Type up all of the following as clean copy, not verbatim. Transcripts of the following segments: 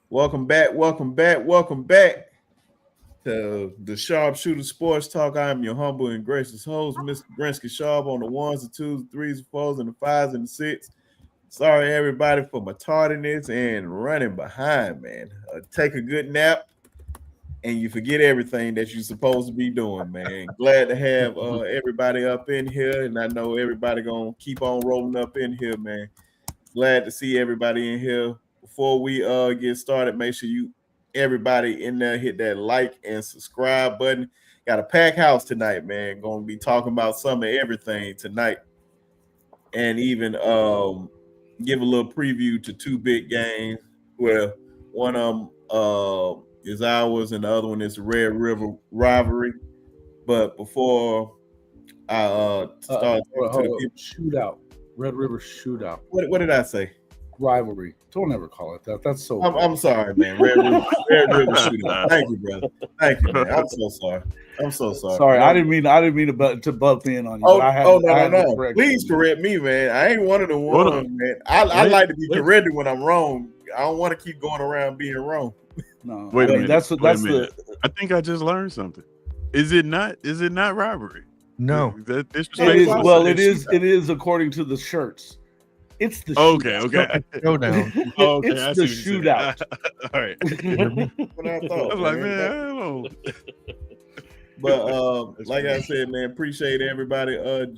Welcome back to the Sharpshooter Sports Talk. I am your humble and gracious host, Mr. Brinsky Sharp, on the ones, the twos, the threes, the fours, and the fives, and the six. Sorry, everybody, for my tardiness and running behind, man. Take a good nap, and you forget everything that you're supposed to be doing, man. Glad to have everybody up in here, and I know everybody gonna keep on rolling up in here, man. Glad to see everybody in here. Before we get started, make sure you everybody in there hit that like and subscribe button. Got a packed house tonight, man. Going to be talking about some of everything tonight, and even give a little preview to two big games. Where one of them is ours, and the other one is the Red River rivalry. But before I start talking to the people, shootout, Red River shootout, what did I say? Rivalry. Don't ever call it that. That's so. I'm sorry, man. Red River shootout. Thank you, brother. Thank you, man. I'm so sorry. Sorry, I didn't mean to bump in on you. No. Please correct me, man. I ain't one of the ones, man. I like to be corrected when I'm wrong. I don't want to keep going around being wrong. No, wait a minute. That's the. I think I just learned something. Is it not robbery? No. That it is according to the shirts. It's the okay. Go down. Okay, it's the shootout. All right. What I thought. I was like, man, I don't know. But like I said, man, appreciate everybody up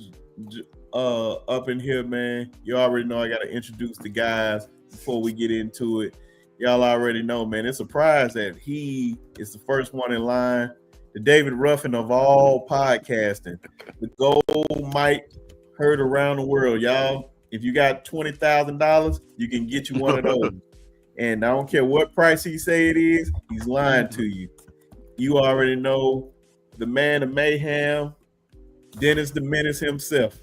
in here, man. You already know I got to introduce the guys before we get into it. Y'all already know, man. It's a surprise that he is the first one in line. The David Ruffin of all podcasting. The gold mic heard around the world, y'all. If you got $20,000, you can get you one of those. And I don't care what price he say it is, he's lying to you. You already know the man of mayhem, Dennis the Menace himself,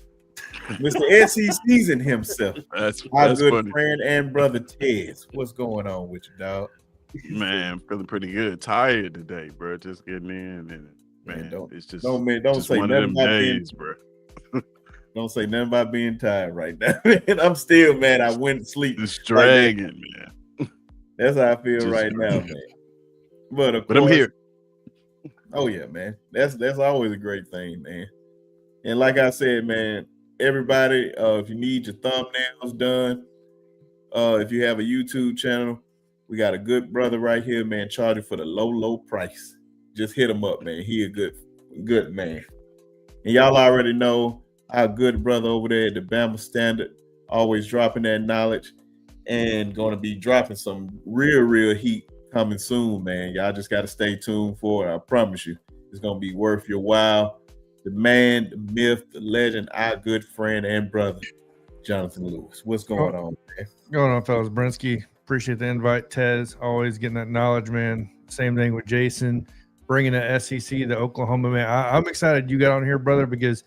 Mr. SE Season himself. That's good funny. Friend and brother Tez. What's going on with you, dog? Man, feeling pretty good. Tired today, bro. Just getting in, and man, it's just don't just say one nothing of them about days, bro. Don't say nothing about being tired right now. Man, I'm still mad I went to sleep. Just dragging, man. That's how I feel right now, man. But of course, I'm here. Oh yeah, man. That's always a great thing, man. And like I said, man, everybody, if you need your thumbnails done, if you have a YouTube channel, we got a good brother right here, man, charging for the low price. Just hit him up, man. He a good man. And y'all already know our good brother over there at the Bama Standard, always dropping that knowledge and going to be dropping some real heat coming soon, man. Y'all just got to stay tuned for it. I promise you, it's going to be worth your while. The man, the myth, the legend, our good friend and brother, Jonathan Lewis. What's going on, man? Going on, fellas. Brinsky, appreciate the invite. Tez, always getting that knowledge, man. Same thing with Jason, bringing the SEC, the Oklahoma, man. I'm excited you got on here, brother, because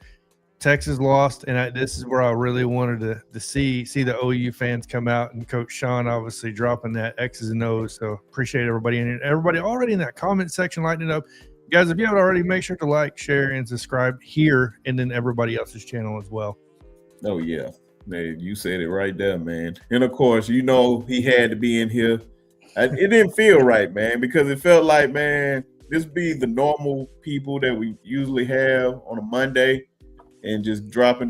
Texas lost, and this is where I really wanted to see the OU fans come out, and Coach Sean obviously dropping that X's and O's. So appreciate everybody and everybody already in that comment section lighting it up. Guys, if you haven't already, make sure to like, share, and subscribe here, and then everybody else's channel as well. Oh yeah, man, you said it right there, man. And of course, you know he had to be in here. It didn't feel right, man, because it felt like, man, this be the normal people that we usually have on a Monday. And just dropping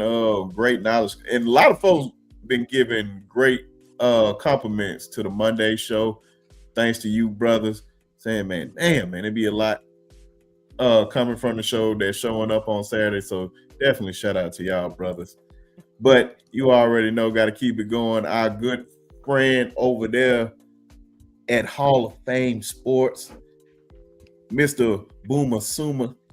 great knowledge. And a lot of folks been giving great compliments to the Monday show. Thanks to you, brothers, saying, man, damn, man, it'd be a lot coming from the show that's showing up on Saturday. So definitely shout out to y'all, brothers. But you already know, got to keep it going. Our good friend over there at Hall of Fame Sports, Mr. Boomer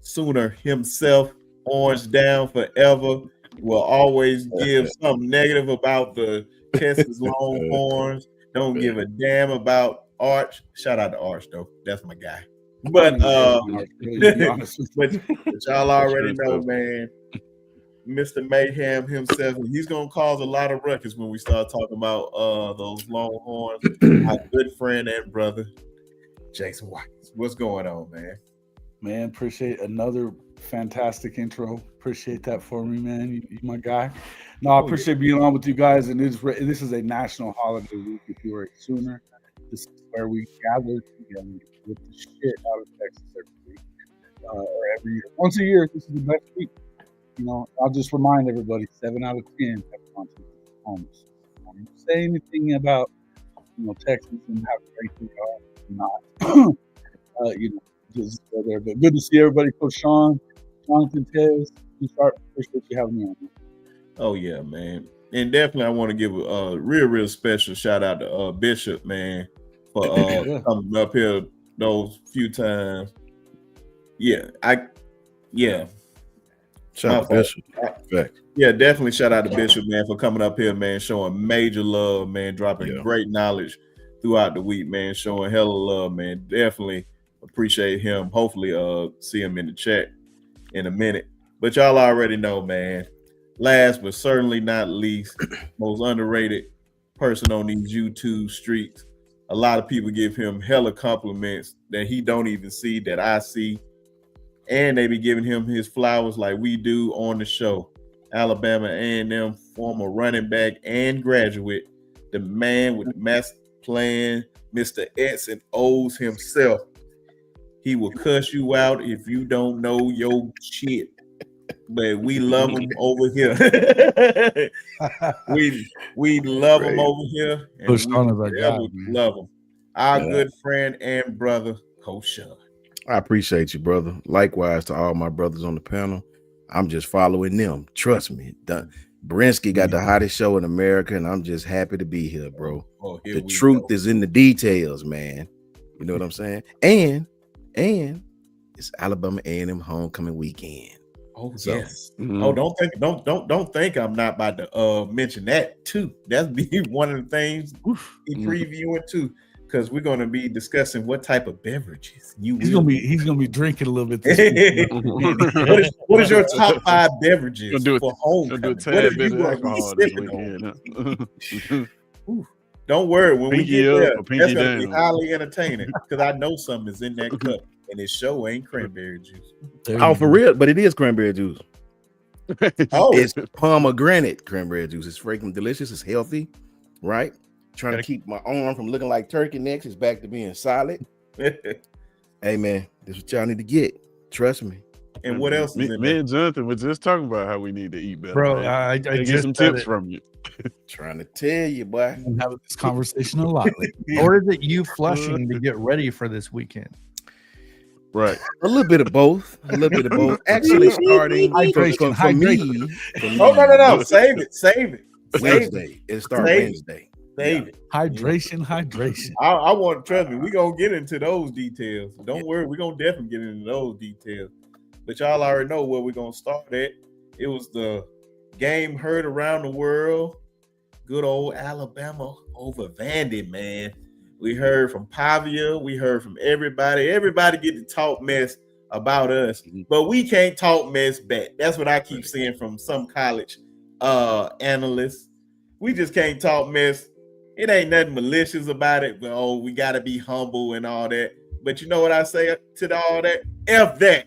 Sooner himself, Orange down forever, will always give something negative about the Texas Longhorns. Don't give a damn about Arch. Shout out to Arch though. That's my guy. But but y'all already know, man, Mr. Mayhem himself, he's gonna cause a lot of ruckus when we start talking about those Longhorns. My good friend and brother, Jason White. What's going on, man? Man, appreciate another fantastic intro. Appreciate that for me, man. You my guy. No, I appreciate being on with you guys. And this is a national holiday week if you're a Sooner. This is where we gather together with the shit out of Texas every week, or every year. Once a year, this is the best week. You know, I'll just remind everybody: 7 out of 10 have gone to homeless. Don't say anything about Texas and how great they are. Not, you know, just go there. But good to see everybody. Coach Sean, Jonathan, Tez. Appreciate you having me on. Oh yeah, man. And definitely I want to give a real special shout out to Bishop, man, for coming up here those few times. Shout out to Bishop. Yeah, definitely shout out to Bishop, man, for coming up here, man, showing major love, man, dropping great knowledge throughout the week, man, showing hella love, man. Definitely appreciate him. Hopefully see him in the chat in a minute. But y'all already know, man. Last but certainly not least, most underrated person on these YouTube streets. A lot of people give him hella compliments that he don't even see, that I see. And they be giving him his flowers like we do on the show. Alabama A&M former running back and graduate, the man with the master plan, Mr. X and O's himself. He will cuss you out if you don't know your shit. But we love him over here. we love him over here. And Coach Sean is our we guy, love him. Our good friend and brother, Coach Sean. I appreciate you, brother. Likewise to all my brothers on the panel. I'm just following them. Trust me. Brinsky got the hottest show in America, and I'm just happy to be here, bro. The truth is in the details, man. You know what I'm saying? And it's Alabama A&M homecoming weekend. Oh yes. Oh, don't think I'm not about to mention that too. That's be one of the things we previewing too, because we're going to be discussing what type of beverages he's gonna be drinking a little bit this week. what is your top 5 beverages for homecoming? Don't worry, when we get there, that's going to be highly entertaining because I know something is in that cup. And it sure ain't cranberry juice. Oh, for real? But it is cranberry juice. It's pomegranate cranberry juice. It's freaking delicious. It's healthy, right? Trying to keep my arm from looking like turkey necks. It's back to being solid. Hey, man, this is what y'all need to get. Trust me. And what else is in me and Jonathan were just talking about how we need to eat better. Bro, I just get some tips from you. Trying to tell you, boy. I've been having this conversation a lot lately. Or is it you flushing to get ready for this weekend? Right. A little bit of both. Actually, starting for me. No. Save it. Wednesday. It starts Wednesday. Save it. Hydration. I want to trust me. We're going to get into those details. Don't worry. We're going to definitely get into those details. But y'all already know where we're going to start at. It was the game heard around the world. Good old Alabama over Vandy, man. We heard from Pavia. We heard from everybody. Everybody get to talk mess about us, but we can't talk mess back. That's what I keep seeing from some college analysts. We just can't talk mess. It ain't nothing malicious about it. But, we got to be humble and all that. But you know what I say to all that? F that.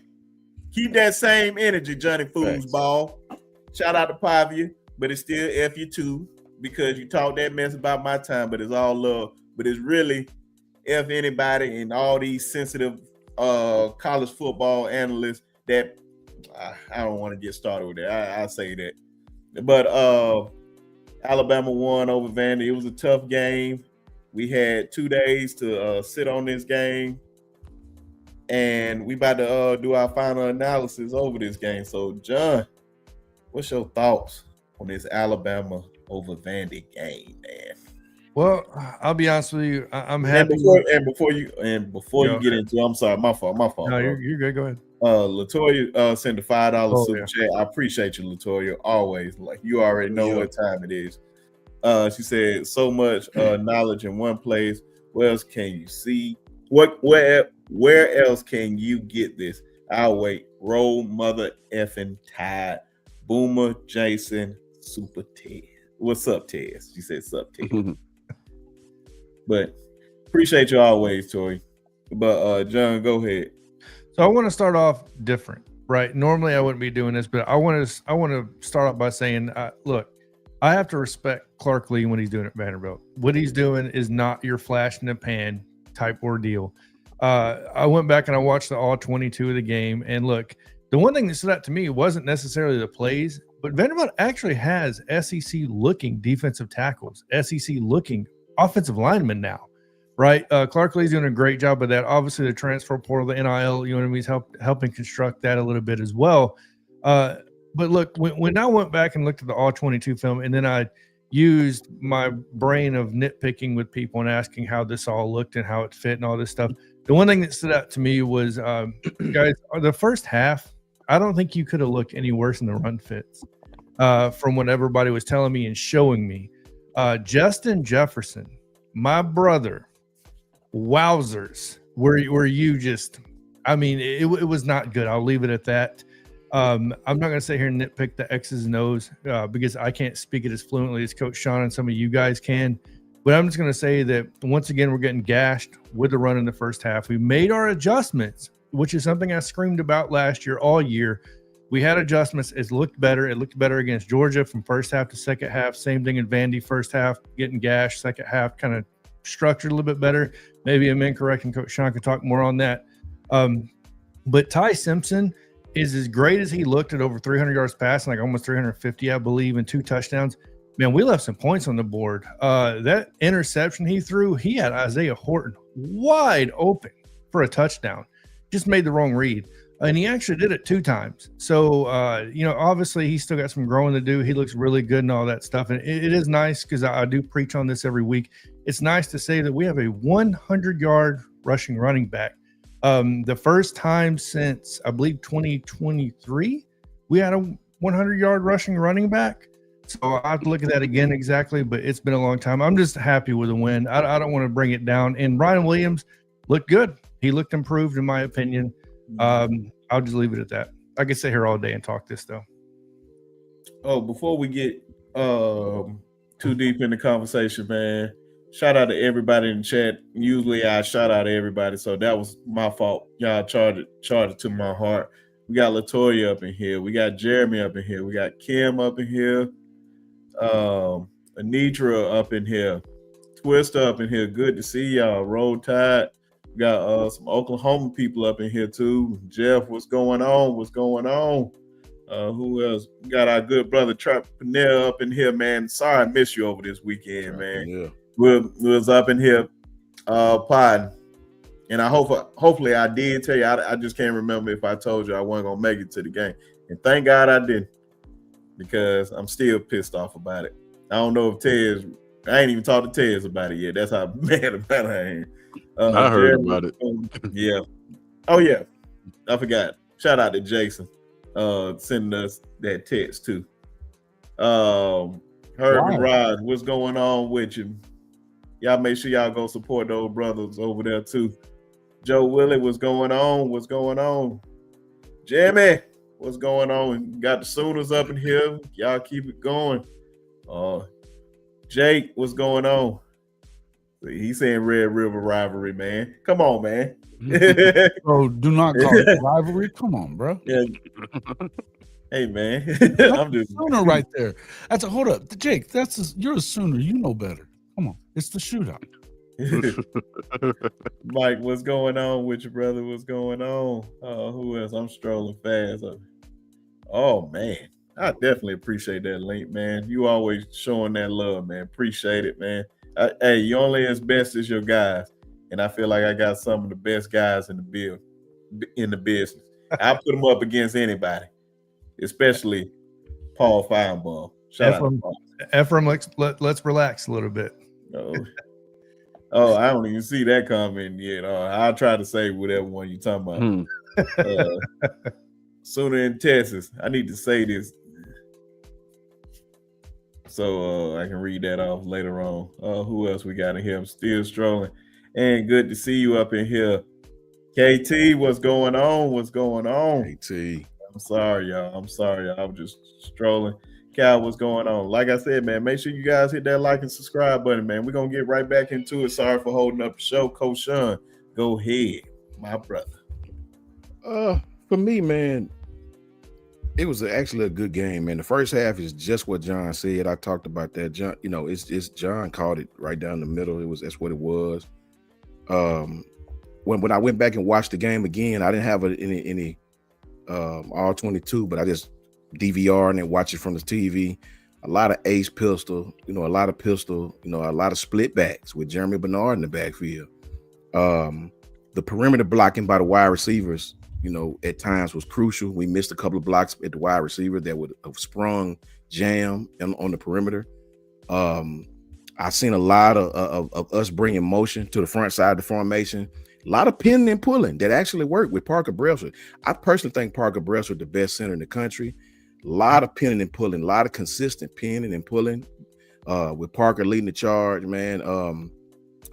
Keep that same energy, Johnny Foosball. Shout out to Pavia, but it's still F you too because you talk that mess about my time, but it's all love. But it's really F anybody and all these sensitive college football analysts that I don't want to get started with that. I say that. But Alabama won over Vandy. It was a tough game. We had 2 days to sit on this game. And we about to do our final analysis over this game. So, John, what's your thoughts on this Alabama over Vandy game, man? Well, I'll be honest with you. I'm happy. Before you get into, I'm sorry, my fault. No, you're good. Go ahead. Latoya sent a $5 super chat. I appreciate you, Latoya. Always, like you already know what time it is. She said, "So much knowledge in one place. Where else can you see? Where else can you get this? I'll wait. Roll mother effing tide. Boomer Jason Super Ted. What's up, Tez? She said, "Sup, Ted." But appreciate you always, Toy. But John, go ahead. So I want to start off different, right? Normally I wouldn't be doing this, but I want to start off by saying, look, I have to respect Clark Lee when he's doing it at Vanderbilt. What he's doing is not your flash in the pan type ordeal. I went back and I watched the all 22 of the game, and look, the one thing that stood out to me wasn't necessarily the plays, but Vanderbilt actually has SEC looking defensive tackles, SEC looking offensive linemen now, right? Clark Lee's doing a great job of that. Obviously, the transfer portal, the NIL, you know what I mean, is helping construct that a little bit as well. But look, when I went back and looked at the all 22 film, and then I used my brain of nitpicking with people and asking how this all looked and how it fit and all this stuff, the one thing that stood out to me was, guys, the first half, I don't think you could have looked any worse in the run fits from what everybody was telling me and showing me. Justin Jefferson, my brother, wowzers, were you just, I mean, it was not good. I'll leave it at that. I'm not going to sit here and nitpick the X's and O's because I can't speak it as fluently as Coach Sean and some of you guys can. But I'm just going to say that once again, we're getting gashed with the run in the first half. We made our adjustments, which is something I screamed about last year, all year. We had adjustments. It looked better. It looked better against Georgia from first half to second half. Same thing in Vandy, first half, getting gashed, second half, kind of structured a little bit better. Maybe I'm incorrect, and Coach Sean could talk more on that. But Ty Simpson is as great as he looked at over 300 yards passing, like almost 350, I believe, and 2 touchdowns. Man, we left some points on the board. That interception he threw, he had Isaiah Horton wide open for a touchdown. Just made the wrong read. And he actually did it 2 times. So, obviously he's still got some growing to do. He looks really good and all that stuff. And it is nice because I do preach on this every week. It's nice to say that we have a 100-yard rushing running back. The first time since, I believe, 2023, we had a 100-yard rushing running back. So I have to look at that again exactly, but it's been a long time. I'm just happy with the win. I don't want to bring it down. And Ryan Williams looked good. He looked improved, in my opinion. I'll just leave it at that. I could sit here all day and talk this, though. Oh, before we get too deep in the conversation, man, shout out to everybody in the chat. Usually I shout out to everybody, so that was my fault. Y'all charged it to my heart. We got Latoya up in here. We got Jeremy up in here. We got Kim up in here. Anitra up in here. Twister up in here. Good to see y'all. Roll Tide. We got some Oklahoma people up in here too. Jeff, what's going on? What's going on? Who else? We got our good brother Trap Panel up in here, man. Sorry I missed you over this weekend, man. Yeah. We was up in here podding. And hopefully I did tell you. I just can't remember if I told you I wasn't gonna make it to the game. And thank God I didn't, because I'm still pissed off about it. I don't know if Tez, I ain't even talked to Tez about it yet. That's how mad about it I am. I heard about it. Yeah. Oh yeah. I forgot. Shout out to Jason sending us that text too. Herb Rod, what's going on with you? Y'all make sure y'all go support those brothers over there too. Joe Willie, what's going on? What's going on? Jimmy, what's going on? Got the Sooners up in here. Y'all keep it going. Jake, what's going on? He's saying Red River rivalry, man. Come on, man. Bro, do not call it rivalry. Come on, bro. Yeah. Hey, man. I'm just Sooner right there. That's a hold up, Jake. You're a Sooner. You know better. Come on, it's the shootout. Mike, what's going on with you, brother? What's going on? Who else? I'm strolling fast. Oh man, I definitely appreciate that link, man. You always showing that love, man. Appreciate it, man. Hey, you only as best as your guys, and I feel like I got some of the best guys in the business. I put them up against anybody, especially Paul Feinbaum. Shout out to Paul. Ephraim, let's relax a little bit. Oh, I don't even see that comment yet. I'll try to say whatever one you're talking about. Sooner in Texas. I need to say this so I can read that off later on. Who else we got in here? I'm still strolling. And good to see you up in here. KT, what's going on? What's going on? KT. I'm sorry, y'all. I was just strolling. Cal, what's going on? Like I said, man, make sure you guys hit that like and subscribe button, man. We're going to get right back into it. Sorry for holding up the show. Coach Sean, go ahead, my brother. For me, man, It was actually a good game, man. The first half is just what John said. I talked about that. John, it's John called it right down the middle. That's what it was. When I went back and watched the game again, I didn't have any all 22, but I just DVR and then watch it from the TV. A lot of ace pistol, a lot of pistol, a lot of split backs with Jeremy Bernard in the backfield. The perimeter blocking by the wide receivers, at times was crucial. We missed a couple of blocks at the wide receiver that would have sprung jam on the perimeter. I've seen a lot of us bringing motion to the front side of the formation. A lot of pinning and pulling that actually worked with Parker Brailsford. I personally think Parker Brailsford the best center in the country. A lot of pinning and pulling, a lot of consistent pinning and pulling with Parker leading the charge, man.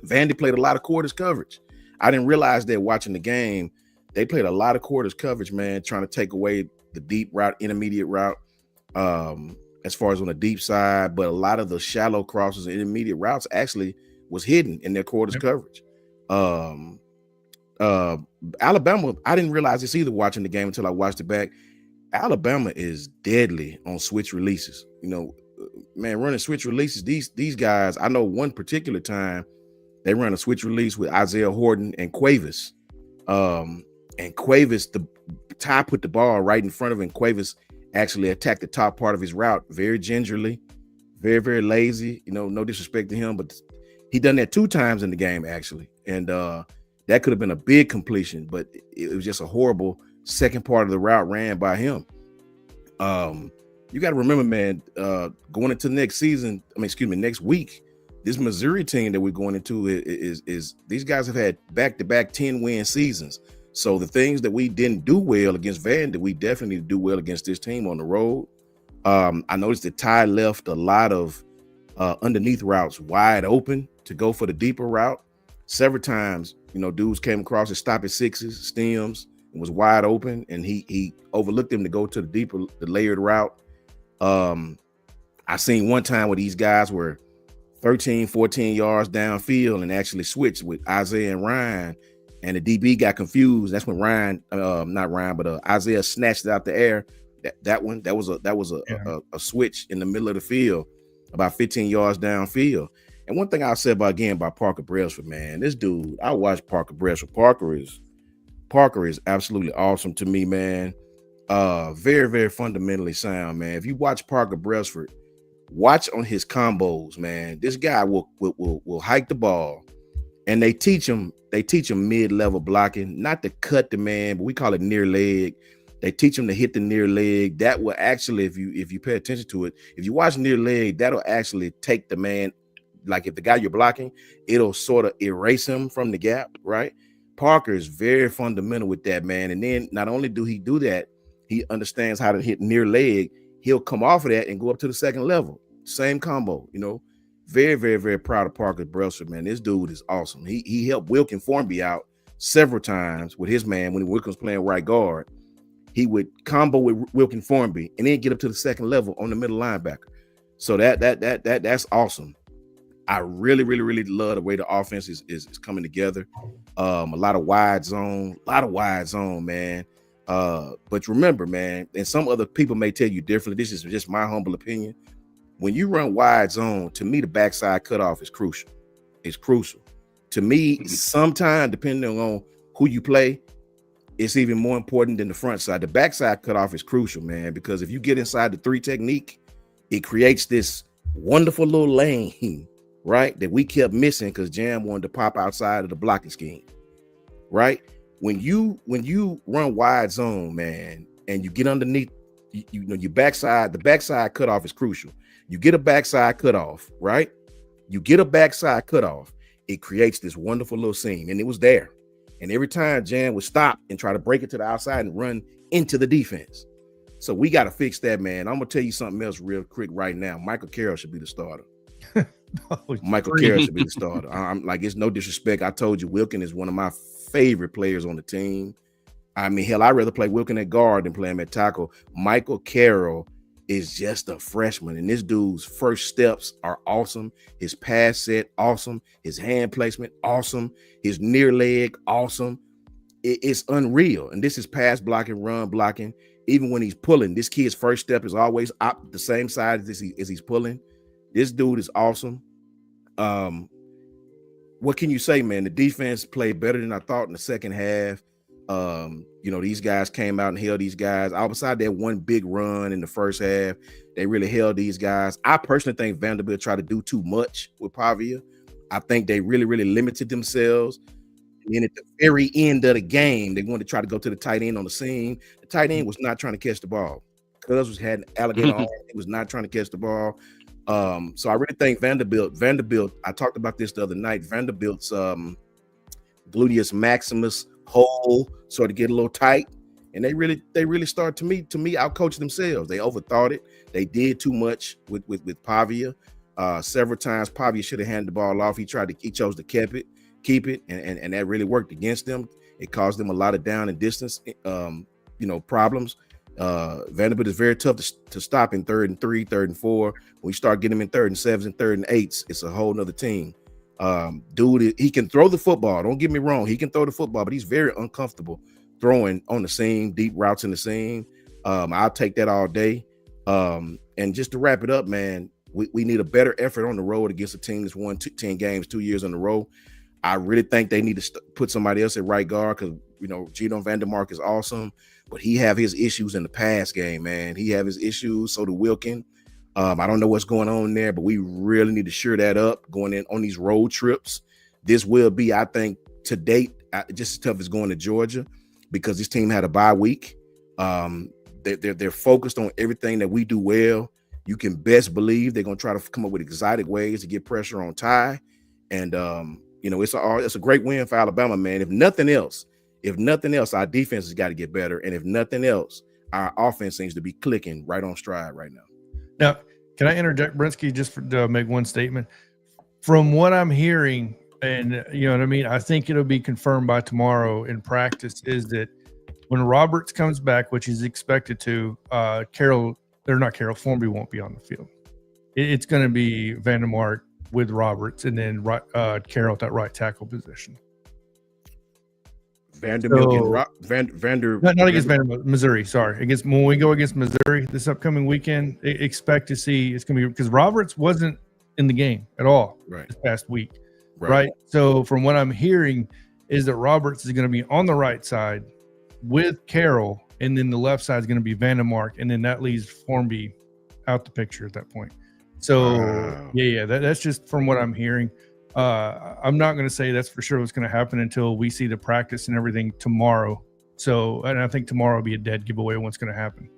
Vandy played a lot of quarters coverage. I didn't realize that watching the game. They played a lot of quarters coverage, man, trying to take away the deep route, intermediate route, as far as on the deep side. But a lot of the shallow crosses and intermediate routes actually was hidden in their quarters coverage. Alabama, I didn't realize this either watching the game until I watched it back. Alabama is deadly on switch releases. Man, running switch releases, these guys, I know one particular time they run a switch release with Isaiah Horton and Cuevas. And Cuevas, the Ty put the ball right in front of him. Cuevas actually attacked the top part of his route very gingerly, very, very lazy. No disrespect to him, but he done that 2 times in the game, actually. And that could have been a big completion, but it was just a horrible second part of the route ran by him. You got to remember, man, going into next week, this Missouri team that we're going into is these guys have had back-to-back 10-win seasons. So the things that we didn't do well against Vandy, we definitely do well against this team on the road. I noticed that Ty left a lot of underneath routes wide open to go for the deeper route. Several times, dudes came across and stopped at sixes, stems, and was wide open, and he overlooked them to go to the layered route. I seen one time where these guys were 13, 14 yards downfield and actually switched with Isaiah and Ryan, and the DB got confused. That's when Isaiah snatched it out the air. That was a switch in the middle of the field, about 15 yards downfield. And one thing I'll say about Parker Brailsford, man, this dude, I watched Parker Brailsford. Parker is absolutely awesome to me, man. Very, very fundamentally sound, man. If you watch Parker Brailsford, watch on his combos, man. This guy will hike the ball, and they teach him mid-level blocking, not to cut the man, but we call it near leg. They teach him to hit the near leg. That will actually, if you pay attention to it, if you watch near leg, that'll actually take the man. Like if the guy you're blocking, it'll sort of erase him from the gap, right? Parker is very fundamental with that, man. And then not only do he do that, he understands how to hit near leg. He'll come off of that and go up to the second level. Same combo, Very, very, very proud of Parker Brailsford, man. This dude is awesome. He helped Wilkin Formby out several times with his man when Wilkin was playing right guard. He would combo with Wilkin Formby and then get up to the second level on the middle linebacker. So that's awesome. I really, really, really love the way the offense is coming together. A lot of wide zone, man. But remember, man, and some other people may tell you differently. This is just my humble opinion. When you run wide zone, to me, the backside cutoff is crucial. It's crucial. To me, sometimes, depending on who you play, it's even more important than the front side. The backside cutoff is crucial, man, because if you get inside the 3 technique, it creates this wonderful little lane, right, that we kept missing because Jam wanted to pop outside of the blocking scheme, right? When you run wide zone, man, and you get underneath, your backside, the backside cutoff is crucial. You get a backside cutoff, right? You get a backside cutoff, it creates this wonderful little seam, and it was there. And every time Jan would stop and try to break it to the outside and run into the defense. So we got to fix that, man. I'm going to tell you something else real quick right now. Michael Carroll should be the starter. Michael Carroll should be the starter. I'm like, it's no disrespect. I told you Wilkin is one of my favorite players on the team. I mean, hell, I'd rather play Wilkin at guard than play him at tackle. Michael Carroll is just a freshman, and this dude's first steps are awesome. His pass set, awesome. His hand placement, awesome. His near leg, awesome. It's unreal. And this is pass blocking, run blocking. even when he's pulling, this kid's first step is always up the same side as he's pulling. This dude is awesome. What can you say, man? The defense played better than I thought in the second half. These guys came out and held these guys. Outside that one big run in the first half, they really held these guys. I personally think Vanderbilt tried to do too much with Pavia. I think they really, really limited themselves. And then at the very end of the game, they wanted to try to go to the tight end on the seam. The tight end was not trying to catch the ball. Cuz had an alligator arm. He was not trying to catch the ball. So I really think Vanderbilt, I talked about this the other night, Vanderbilt's gluteus maximus hole sort of get a little tight. And they really start to me outcoach themselves. They overthought it. They did too much with Pavia. Several times Pavia should have handed the ball off. He chose to keep it, and that really worked against them. It caused them a lot of down and distance problems. Vanderbilt is very tough to stop in 3rd and 3, 3rd and 4. When you start getting them in 3rd and 7s and 3rd and 8s, it's a whole nother team. Dude, he can throw the football. Don't get me wrong. He can throw the football, but he's very uncomfortable throwing on the seam, deep routes in the seam. I'll take that all day. And just to wrap it up, man, we need a better effort on the road against a team that's won 10 games 2 years in a row. I really think they need to put somebody else at right guard because, Gino Vandermark is awesome, but he have his issues in the pass game, man. He have his issues, so do Wilkin. I don't know what's going on there, but we really need to shore that up going in on these road trips. This will be, I think, to date, just as tough as going to Georgia because this team had a bye week. They're focused on everything that we do well. You can best believe they're going to try to come up with exotic ways to get pressure on Ty. And, it's a great win for Alabama, man. If nothing else, our defense has got to get better. And if nothing else, our offense seems to be clicking right on stride right now. Now, can I interject, Brinsky, just to make one statement? From what I'm hearing, and you know what I mean, I think it'll be confirmed by tomorrow in practice, is that when Roberts comes back, which he's expected to, Formby won't be on the field. It's going to be Vandermark with Roberts and then Carroll at that right tackle position. Vanderbilt not against Vanderbilt, Missouri. Sorry, when we go against Missouri this upcoming weekend, expect to see it's going to be because Roberts wasn't in the game at all this past week, right? So from what I'm hearing is that Roberts is going to be on the right side with Carroll, and then the left side is going to be Vandermark, and then that leaves Formby out the picture at that point. So that's just from what I'm hearing. I'm not going to say that's for sure what's going to happen until we see the practice and everything tomorrow. So, and I think tomorrow will be a dead giveaway of what's going to happen.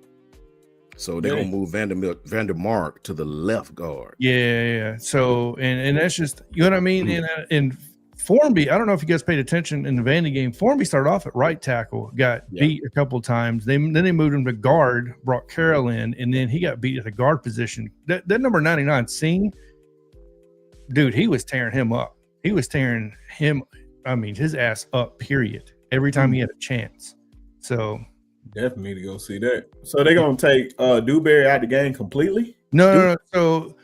So they're going to move Vandermark to the left guard. Yeah. So, and that's just, you know what I mean? And Formby, I don't know if you guys paid attention in the Vandy game. Formby started off at right tackle, got beat a couple of times. Then they moved him to guard, brought Carroll in, and then he got beat at the guard position. That number 99, Singh, dude, he was tearing him up. He was tearing him, his ass up, period, every time he had a chance. So definitely to go see that. So they're going to take Dewberry out of the game completely? No. So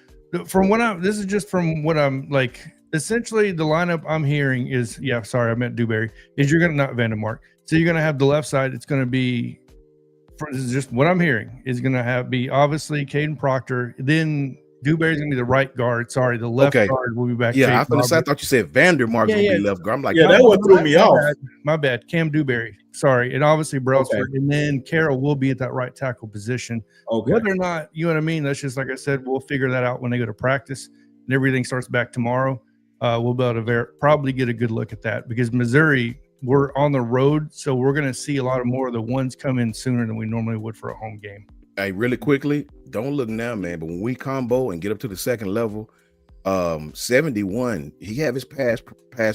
from what I'm like, essentially the lineup I'm hearing is, I meant Dewberry, is you're going to not Vandermark. So you're going to have the left side. It's going to be, this is just what I'm hearing, is going to be obviously Caden Proctor. Then Dewberry's going to be the right guard. Sorry, the left guard will be back. Yeah, I thought you said Vandermark will be left guard. I'm like, that one threw me off. My bad. Cam Dewberry. Sorry. And obviously Brailsford. And then Carroll will be at that right tackle position. Whether or not, you know what I mean? That's just, like I said, we'll figure that out when they go to practice and everything starts back tomorrow. We'll be able to probably get a good look at that because Missouri, we're on the road. So we're going to see a lot more of the ones come in sooner than we normally would for a home game. Hey, really quickly, don't look now, man, but when we combo and get up to the second level, 71, he have his pass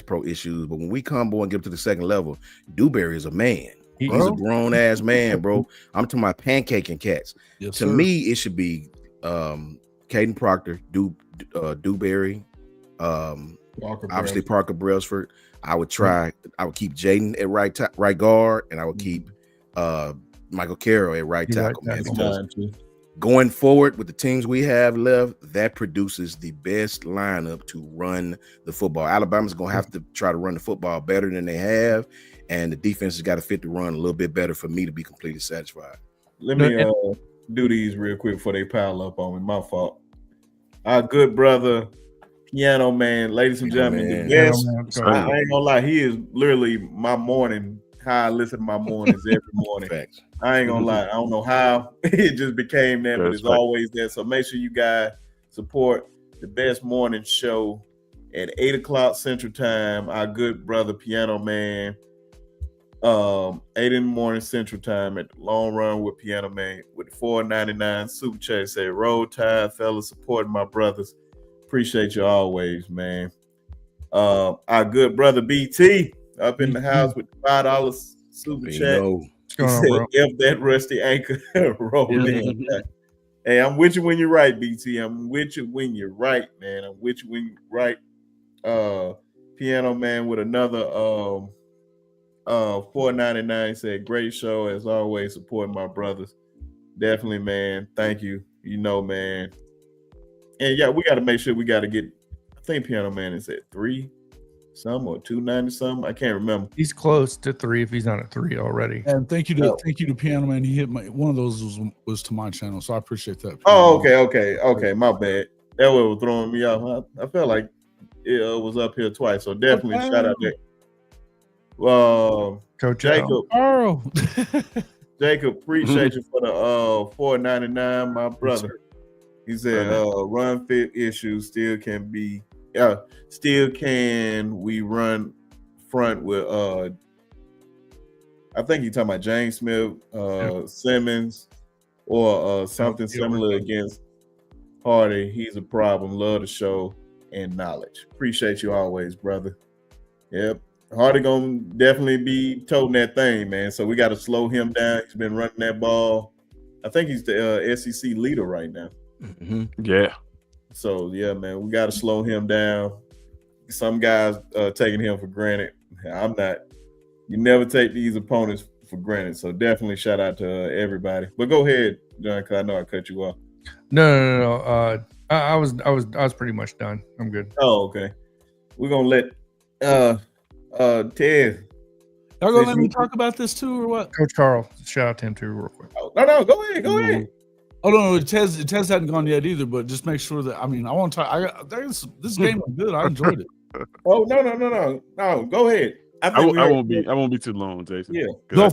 pro issues, but when we combo and get up to the second level, Dewberry is a man. He's a grown-ass man, bro. I'm talking about pancaking cats. Yes, to me, it should be Caden Proctor, Dewberry, obviously Parker Brailsford. I would keep Jaden at right guard, and I would keep Michael Carroll at right tackle, man. Because going forward with the teams we have left, that produces the best lineup to run the football. Alabama's going to have to try to run the football better than they have, and the defense has got to fit the run a little bit better for me to be completely satisfied. Let me do these real quick before they pile up on me. My fault. Our good brother, Piano Man, ladies and gentlemen, the best. I ain't gonna lie, he is literally my morning. How I listen to my mornings every morning. Facts. I ain't gonna lie. I don't know how it just became that, but it's always there. So make sure you guys support the best morning show at 8 o'clock Central Time. Our good brother Piano Man, 8 in the morning Central Time at the Long Run with Piano Man with the $4.99 super chat. Say roll tide, fellas, supporting my brothers. Appreciate you always, man. Our good brother BT up in the house with $5 super chat. He said, "If that rusty anchor rolled in." Hey, I'm with you when you're right, BT. I'm with you when you're right, man. I'm with you when you're right. Piano Man with another $4.99 said, "Great show as always, supporting my brothers." Definitely, man. Thank you. You know, man. And yeah, we got to make sure we got to get. I think Piano Man is at 3 some or 290 something. I can't remember. He's close to 3 if he's not at 3 already. And thank you to Piano Man. He hit one of those was to my channel, so I appreciate that. Oh, okay. My bad. That was throwing me off. I felt like it was up here twice. So definitely shout out there. Coach Jacob. Oh, Jacob, appreciate you for the $4.99, my brother. He said, "Run fit issues still can be." Still can we run front with I think you're talking about James Smith, Simmons, or something similar against Hardy. He's a problem. Love the show and knowledge. Appreciate you always, brother. Yep. Hardy gonna definitely be toting that thing, man. So we got to slow him down. He's been running that ball. I think he's the SEC leader right now. Mm-hmm. Yeah. So yeah, man, we got to slow him down. Some guys taking him for granted. I'm not. You never take these opponents for granted. So definitely shout out to everybody. But go ahead, John, because I know I cut you off. No. I was pretty much done. I'm good. Oh, okay. We're gonna let Tez. Y'all gonna let me talk about this too, or what? Coach Carl, shout out to him too, real quick. Oh, no, go ahead. Oh no, Tez hadn't gone yet either. But just make sure that I want to talk. This game was good. I enjoyed it. Oh no. Go ahead. I won't be too long, Jason. Yeah, go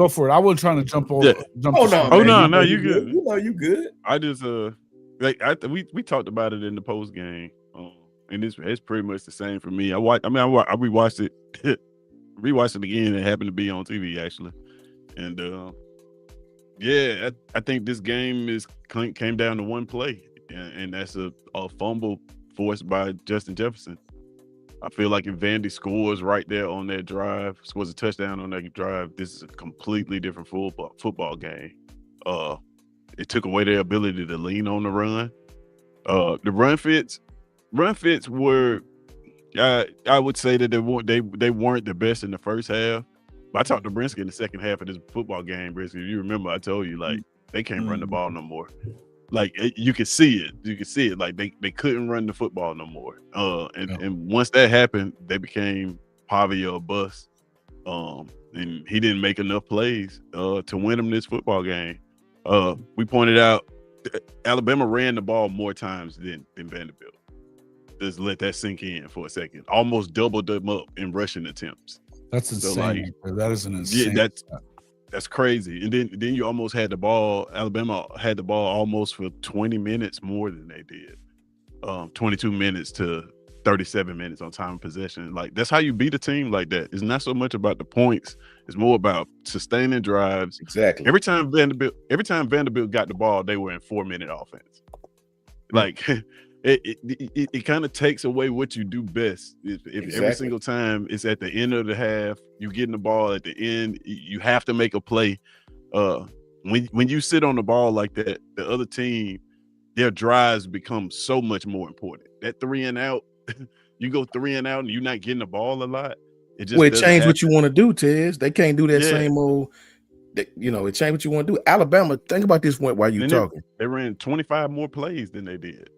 for it. I wasn't trying to jump over. No, you good. You know you good. I just we talked about it in the post game, and it's pretty much the same for me. I rewatched it, rewatched it again. It happened to be on TV actually, and I think this game came down to one play, and that's a fumble forced by Justin Jefferson. I feel like if Vandy scores right there on that drive, scores a touchdown on that drive, this is a completely different football game. It took away their ability to lean on the run. The run fits were, I would say that they weren't the best in the first half. But I talked to Brinsky in the second half of this football game, Brinsky. If you remember, I told you like they can't run the ball no more. Like you could see it. Like they couldn't run the football no more. And once that happened, they became Pavia or bust. And he didn't make enough plays to win them this football game. We pointed out Alabama ran the ball more times than Vanderbilt. Just let that sink in for a second. Almost doubled them up in rushing attempts. That's insane. That is an insane. Yeah, that's crazy. And then you almost had the ball. Alabama had the ball almost for 20 minutes more than they did. 22 minutes to 37 minutes on time of possession. Like that's how you beat a team like that. It's not so much about the points. It's more about sustaining drives. Exactly. Every time Vanderbilt got the ball, they were in 4-minute offense. Like it kind of takes away what you do best. If every single time it's at the end of the half, you getting the ball at the end, you have to make a play. When you sit on the ball like that, the other team, their drives become so much more important. That 3 and out, you go 3 and out and you're not getting the ball a lot. It just changed what you want to do, Tez. They can't do that same old. It changed what you want to do. Alabama, think about this while you're talking. They ran 25 more plays than they did.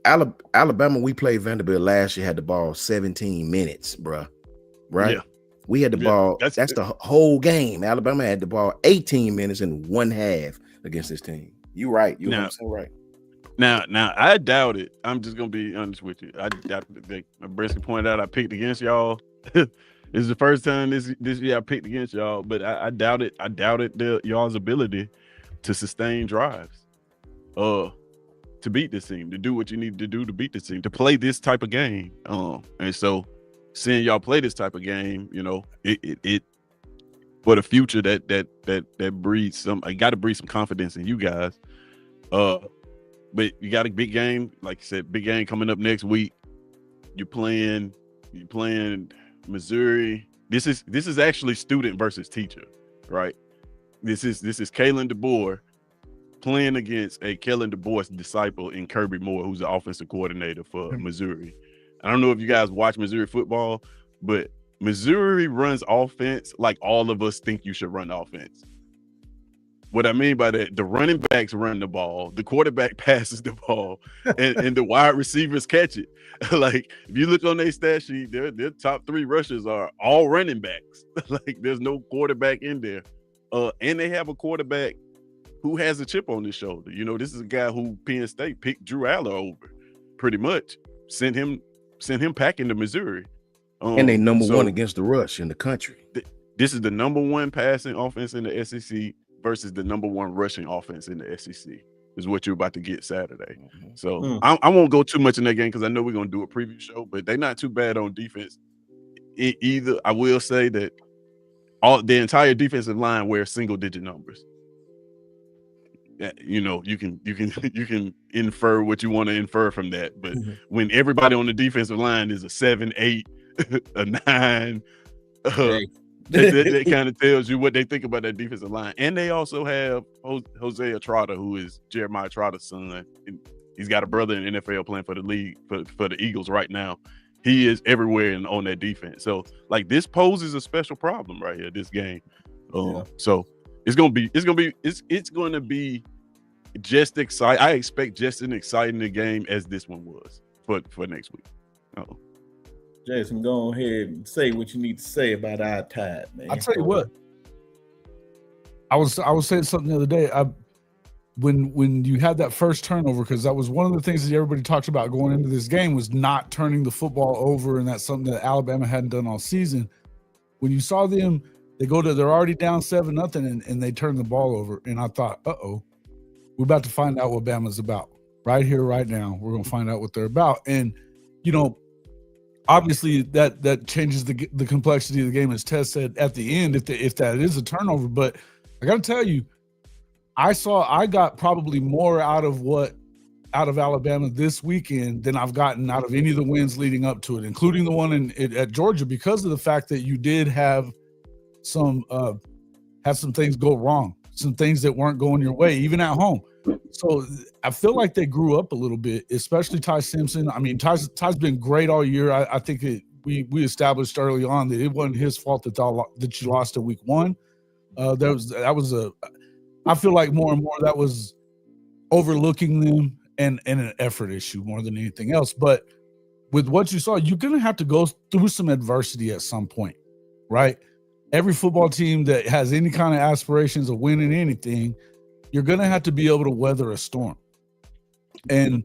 Alabama, we played Vanderbilt last year, had the ball 17 minutes, bruh. Right? Yeah. We had the ball. That's the whole game. Alabama had the ball 18 minutes in one half against this team. You right. You 100% right. Now, I doubt it. I'm just gonna be honest with you. I doubt it. Brisky pointed out I picked against y'all. This is the first time this year I picked against y'all, but I doubt it. I doubted y'all's ability to sustain drives, to beat this team, to do what you need to do to beat this team, to play this type of game. And so seeing y'all play this type of game, you know, it for the future that breeds some. I got to breed some confidence in you guys. But you got a big game, like you said, big game coming up next week. You're playing Missouri. This is actually student versus teacher, right? This is Kalen DeBoer playing against a Kellen DeBoer's disciple in Kirby Moore, who's the offensive coordinator for Missouri. I don't know if you guys watch Missouri football, but Missouri runs offense like all of us think you should run offense. What I mean by that, the running backs run the ball, the quarterback passes the ball, and the wide receivers catch it. Like, if you look on their stat sheet, their top 3 rushers are all running backs. Like, there's no quarterback in there. And they have a quarterback who has a chip on his shoulder. You know, this is a guy who Penn State picked Drew Aller over, pretty much. Sent him packing to Missouri. And they number 1 against the rush in the country. This is the number 1 passing offense in the SEC versus the number 1 rushing offense in the SEC is what you're about to get Saturday. So I won't go too much in that game because I know we're going to do a preview show, but they're not too bad on defense either. I will say that the entire defensive line wears single-digit numbers. You know, you can infer what you want to infer from that, but when everybody on the defensive line is a 7, 8, a 9, that kind of tells you what they think about that defensive line. And they also have Hosea Trotter, who is Jeremiah Trotter's son. And he's got a brother in the NFL playing for the league for the Eagles right now. He is everywhere on that defense. So, like, this poses a special problem right here, this game. So it's gonna be just exciting. I expect just an exciting game as this one was for next week. Jason, go ahead and say what you need to say about our Tide, man. I'll tell you what. I was saying something the other day. When you had that first turnover, because that was one of the things that everybody talked about going into this game was not turning the football over, and that's something that Alabama hadn't done all season. When you saw them, they're already down 7-0, and they turn the ball over, and I thought, we're about to find out what Bama's about right here, right now. We're gonna find out what they're about, and you know. Obviously, that changes the complexity of the game, as Tez said at the end, if that is a turnover. But I got to tell you, I got probably more out of Alabama this weekend than I've gotten out of any of the wins leading up to it, including the one at Georgia, because of the fact that you did have some things go wrong, some things that weren't going your way, even at home. So I feel like they grew up a little bit, especially Ty Simpson. I mean, Ty's been great all year. I think we established early on that it wasn't his fault that you lost in week 1. I feel like more and more that was overlooking them and an effort issue more than anything else. But with what you saw, you're going to have to go through some adversity at some point, right? Every football team that has any kind of aspirations of winning anything, you're going to have to be able to weather a storm. And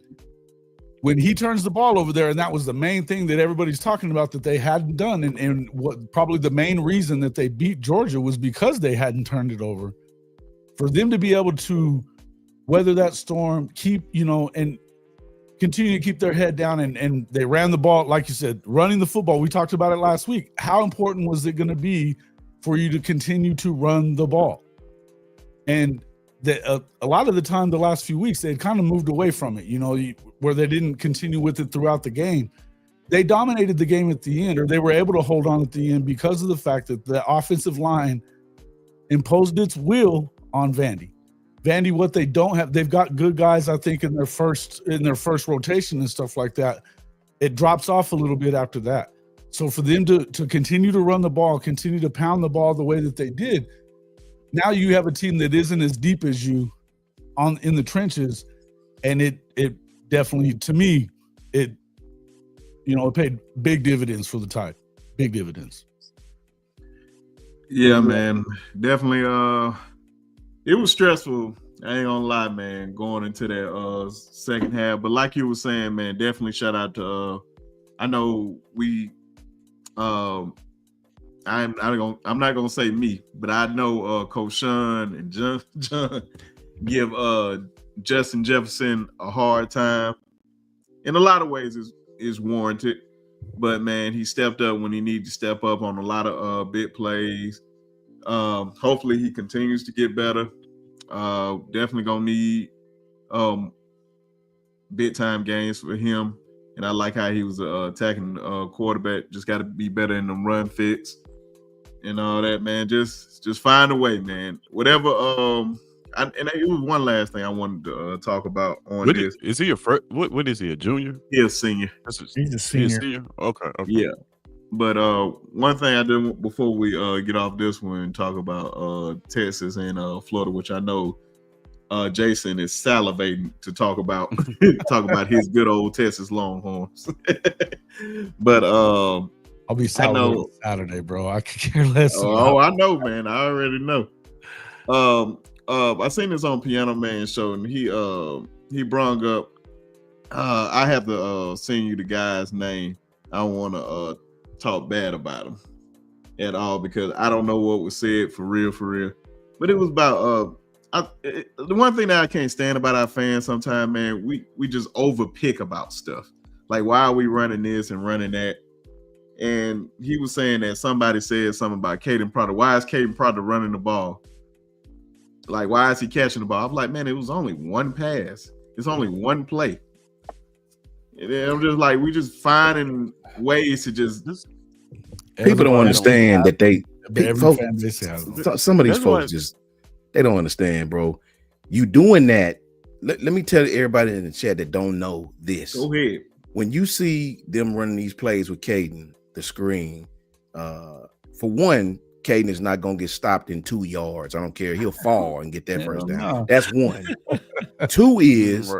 when he turns the ball over there, and that was the main thing that everybody's talking about that they hadn't done, and what probably the main reason that they beat Georgia was because they hadn't turned it over. For them to be able to weather that storm, and continue to keep their head down, and they ran the ball, like you said, running the football. We talked about it last week. How important was it going to be for you to continue to run the ball? And a lot of the time, the last few weeks, they'd kind of moved away from it, where they didn't continue with it throughout the game. They dominated the game at the end, or they were able to hold on at the end because of the fact that the offensive line imposed its will on Vandy. Vandy, what they don't have, they've got good guys, I think, in their first rotation and stuff like that. It drops off a little bit after that. So for them to continue to run the ball, continue to pound the ball the way that they did, now you have a team that isn't as deep as you in the trenches, and it definitely, to me, it paid big dividends for the Tide. Big dividends. Yeah, man, definitely. It was stressful. I ain't gonna lie, man, going into that second half. But like you were saying, man, definitely shout out to. I know we. I'm not gonna say me, but I know Coach Sean and John give Justin Jefferson a hard time. In a lot of ways, is warranted. But man, he stepped up when he needed to step up on a lot of big plays. Hopefully, he continues to get better. Definitely gonna need big time games for him. And I like how he was attacking quarterback. Just got to be better in them run fits and all that, man. Just find a way, man. Whatever. And it was one last thing I wanted to talk about on this. Is he a what is he, a junior? He's a senior. He's a senior. Okay. Yeah. But one thing I did before we get off this one and talk about Texas and Florida, which I know Jason is salivating to talk about his good old Texas Longhorns. But I'll be salivating Saturday, bro. I could care less. I know, man. I already know. I seen this on Piano Man show, and he brung up. I have to send you the guy's name. I don't want to talk bad about him at all because I don't know what was said for real. But it was about the one thing that I can't stand about our fans sometimes, man, we just overpick about stuff. Like, why are we running this and running that? And he was saying that somebody said something about Caden Proctor. Why is Caden Proctor running the ball? Like, why is he catching the ball? I'm like, man, it was only one pass. It's only one play. And I'm just like, we just finding ways to just. People don't understand that some of these folks just, they don't understand, bro. You doing that. Let me tell everybody in the chat that don't know this. Go ahead. When you see them running these plays with Caden, the screen, for one, Caden is not going to get stopped in 2 yards. I don't care. He'll fall and get that first down. No. That's one. Two is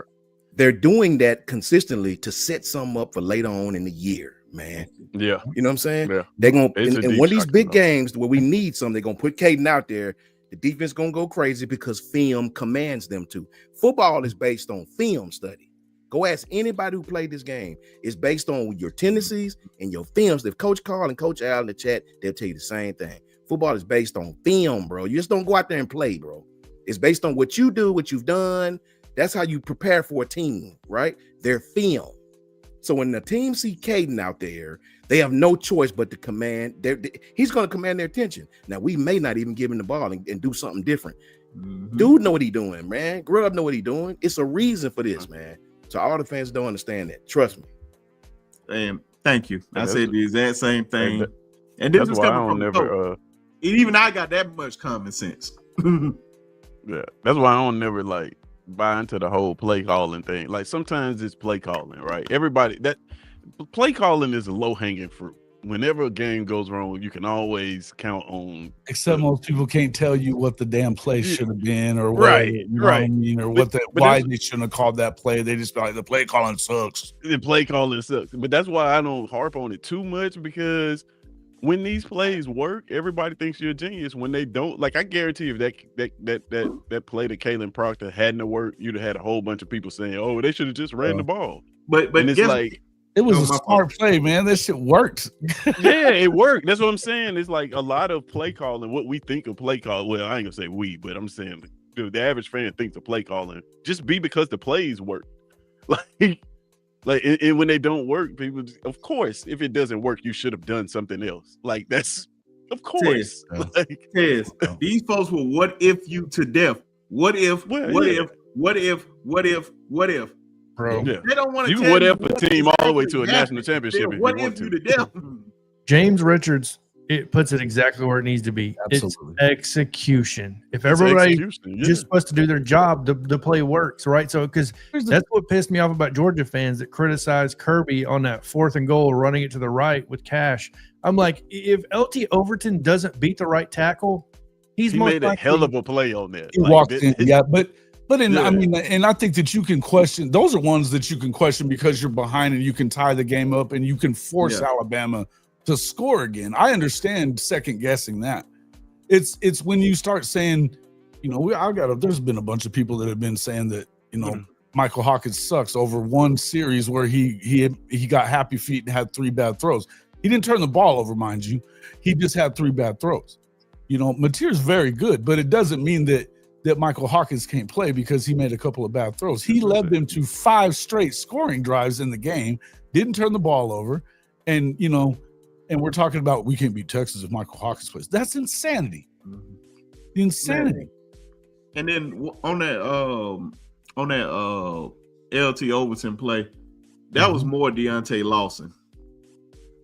they're doing that consistently to set something up for later on in the year, man. Yeah. You know what I'm saying? Yeah. They're going to, in one of these big games where we need something, they're going to put Caden out there. The defense going to go crazy because film commands them to. Football is based on film study. Go ask anybody who played this game. It's based on your tendencies and your films. If Coach Carl and Coach Al in the chat, they'll tell you the same thing. Football is based on film, bro. You just don't go out there and play, bro. It's based on what you do, what you've done. That's how you prepare for a team, right? Their film. So when the team see Caden out there, they have no choice but to command. He's going to command their attention. Now, we may not even give him the ball and do something different. Mm-hmm. Dude know what he's doing, man. Grub know what he's doing. It's a reason for this, man. So all the fans don't understand that. Trust me. And thank you. I said the exact same thing. And this is coming from never. Even I got that much common sense. Yeah, that's why I don't never like buy into the whole play calling thing. Like sometimes it's play calling, right? Everybody that play calling is a low hanging fruit. Whenever a game goes wrong, you can always count on. Except most people can't tell you what the damn play should have been, or what, you know what I mean, or why they shouldn't have called that play. They just be like, the play calling sucks. The play calling sucks, but that's why I don't harp on it too much, because when these plays work, everybody thinks you're a genius. When they don't, like I guarantee, if that play that Kalen Proctor hadn't worked, you'd have had a whole bunch of people saying, "Oh, they should have just ran the ball." But it's like. It was a smart play, man. This shit worked. Yeah, it worked. That's what I'm saying. It's like a lot of play calling, what we think of play call. Well, I ain't gonna say we, but I'm saying dude, the average fan thinks of play calling just be because the plays work. And when they don't work, people, of course, if it doesn't work, you should have done something else. Like that's, of course. Tez, these folks will what if you to death. What if? Bro, they don't want to. You what if a team all the way to a national championship? What if you to death? James Richards, it puts it exactly where it needs to be. Absolutely. It's execution. If everybody just supposed to do their job, the play works, right? So because that's what pissed me off about Georgia fans that criticize Kirby on that 4th and goal, running it to the right with Cash. I'm like, if LT Overton doesn't beat the right tackle, he made a hell of a play on that. He walked in, But I mean, and I think that you can question, those are ones that you can question because you're behind and you can tie the game up and you can force Alabama to score again. I understand second guessing that. it's when you start saying, you know, there's been a bunch of people that have been saying that, you know, Michael Hawkins sucks over one series where he got happy feet and had 3 bad throws. He didn't turn the ball over, mind you. He just had 3 bad throws. You know, Mateer's very good, but it doesn't mean that Michael Hawkins can't play because he made a couple of bad throws. He led them to 5 straight scoring drives in the game, didn't turn the ball over, and, you know, and we're talking about we can't beat Texas if Michael Hawkins plays. That's insanity. Insanity. And then on that LT Overton play, that was more Deontay Lawson.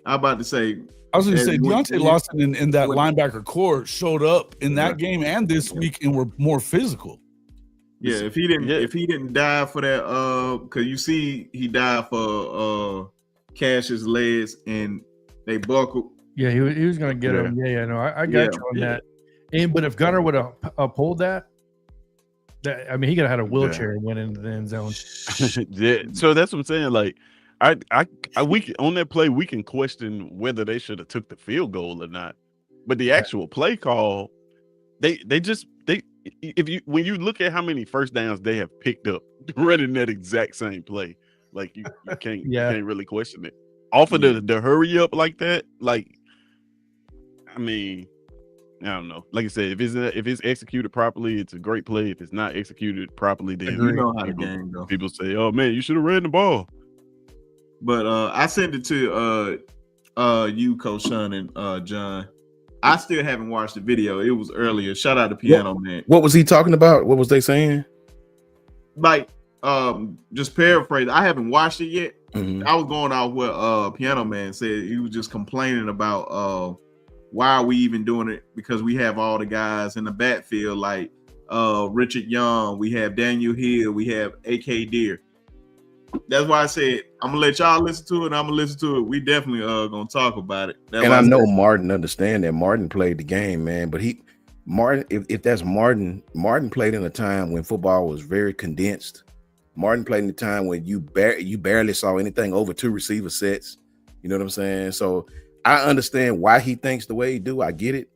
I'm about to say. I was going to say Deontay Lawson and that linebacker core showed up in that game and this week and were more physical. Yeah, if he didn't die for that, because you see he died for Cash's legs and they buckled. Yeah, he was going to get him. Yeah, no, I got you on that. But if Gunner would have uphold that, I mean, he could have had a wheelchair and went into the end zone. So that's what I'm saying. Like, on that play, we can question whether they should have took the field goal or not. But the actual play call, when you look at how many first downs they have picked up running that exact same play, like you can't really question it. Off of the hurry up like that, like, I mean, I don't know. Like I said, if it's executed properly, it's a great play. If it's not executed properly, then you know how the game goes. People say, "Oh man, you should have ran the ball." But I sent it to you, Coach Sean and John. I still haven't watched the video. It was earlier. Shout out to Piano Man. What was he talking about? What was they saying? Like, just paraphrase. I haven't watched it yet. Mm-hmm. I was going off what Piano Man said. He was just complaining about why are we even doing it? Because we have all the guys in the backfield like Richard Young, we have Daniel Hill, we have AK Deer. That's why I said I'm gonna let y'all listen to it. And I'm gonna listen to it. We definitely gonna talk about it. That's and I know Martin understand that. Martin played the game, man. But if that's Martin played in a time when football was very condensed. Martin played in the time when you barely saw anything over 2 receiver sets. You know what I'm saying? So I understand why he thinks the way he do. I get it.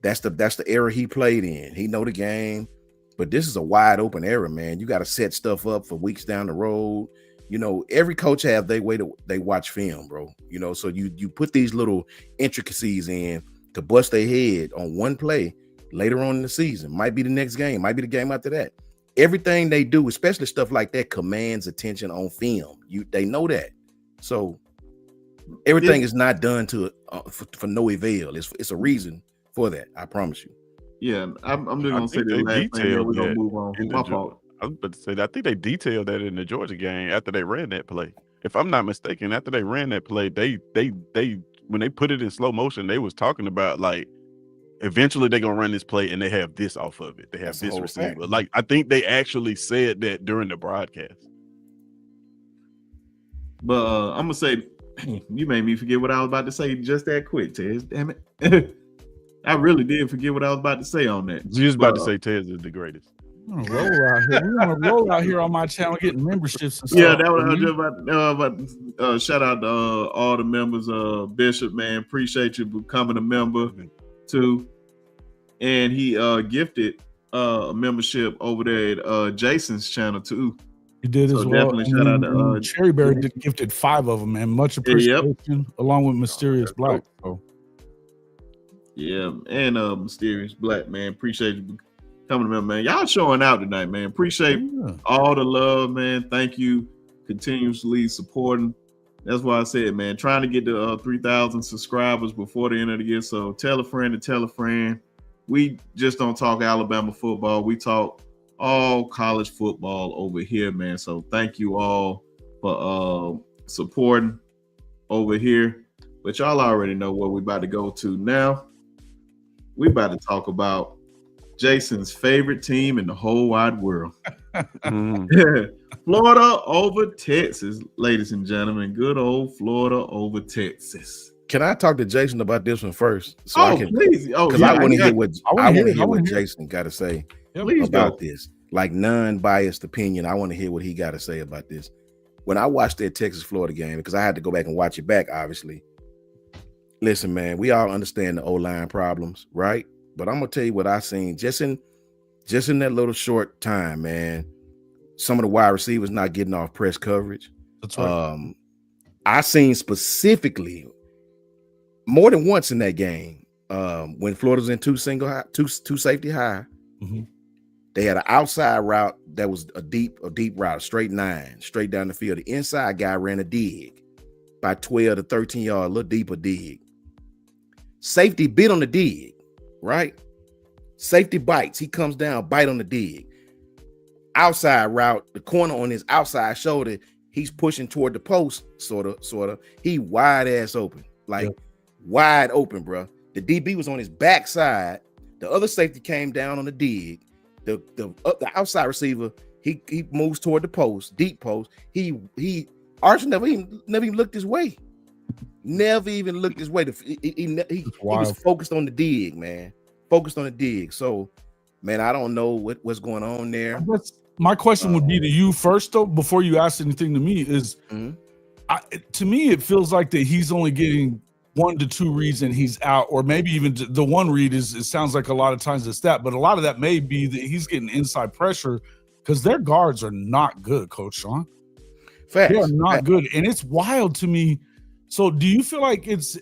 That's the era he played in. He know the game, but this is a wide open era, man. You got to set stuff up for weeks down the road. You know, every coach have their way they watch film, bro. You know, so you put these little intricacies in to bust their head on one play later on in the season. Might be the next game, might be the game after that. Everything they do, especially stuff like that, commands attention on film. They know that. So everything is not done for no avail. It's a reason for that. I promise you. Yeah, I'm just gonna say the last thing. We're gonna move on. My fault. I was about to say, I think they detailed that in the Georgia game after they ran that play. If I'm not mistaken, after they ran that play, they when they put it in slow motion, they was talking about like eventually they're gonna run this play and they have this off of it. They have this receiver. Fact. Like I think they actually said that during the broadcast. But I'm gonna say, you made me forget what I was about to say just that quick, Tez. Damn it. I really did forget what I was about to say on that. You was about to say Tez is the greatest. We're gonna roll out here on my channel getting memberships and stuff. Yeah, that was I was just about shout out to all the members. Bishop, man, appreciate you becoming a member too. And he gifted a membership over there at Jason's channel too. He did as well. Definitely shout out to Cherry Bear gifted 5 of them, man. Much appreciation, along with Mysterious Black. So. Yeah, and Mysterious Black, man. Appreciate you coming to me, man. Y'all showing out tonight, man. Appreciate all the love, man. Thank you. Continuously supporting. That's why I said, man, trying to get to 3,000 subscribers before the end of the year. So tell a friend to tell a friend. We just don't talk Alabama football. We talk all college football over here, man. So thank you all for supporting over here. But y'all already know what we about to go to now. We about to talk about Jason's favorite team in the whole wide world. Florida over Texas, ladies and gentlemen. Good old Florida over Texas. Can I talk to Jason about this one first? So I can, please. Because I want to hear what Jason got to say about this. Like non-biased opinion. I want to hear what he got to say about this. When I watched that Texas-Florida game, because I had to go back and watch it back, obviously. Listen, man, we all understand the O-line problems, right? but I'm gonna tell you what I seen just in that little short time, man. Some of the wide receivers not getting off press coverage. That's right. I seen specifically more than once in that game when Florida was in two safety high. Mm-hmm. They had an outside route that was a deep route, straight 9, straight down the field. The inside guy ran a dig by 12 to 13 yards, a little deeper dig. Safety bit on the dig, right? Safety bites. He comes down, bite on the dig. Outside route, the corner on his outside shoulder, he's pushing toward the post, sort of. He wide ass open, wide open, bro. The DB was on his backside. The other safety came down on the dig. The outside receiver, he moves toward the post, deep post. Archer never even looked his way. Never even looked his way. He was focused on the dig, man. Focused on the dig. So, man, I don't know what's going on there. My question would be to you first, though, before you ask anything to me, is to me, it feels like that he's only getting 1 to 2 reads and he's out, or maybe even the one read it sounds like a lot of times it's that, but a lot of that may be that he's getting inside pressure because their guards are not good, Coach Sean. Facts. They are not good, and it's wild to me. So do you feel like he's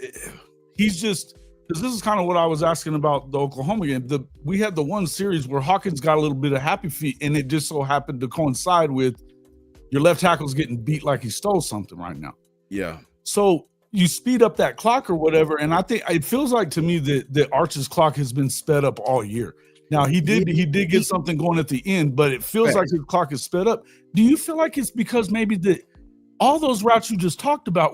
just, because this is kind of what I was asking about the Oklahoma game. We had the one series where Hawkins got a little bit of happy feet, and it just so happened to coincide with your left tackle's getting beat like he stole something right now. Yeah. So you speed up that clock or whatever, and I think it feels like to me that Arch's clock has been sped up all year. Now he did get something going at the end, but it feels like his clock is sped up. Do you feel like it's because maybe all those routes you just talked about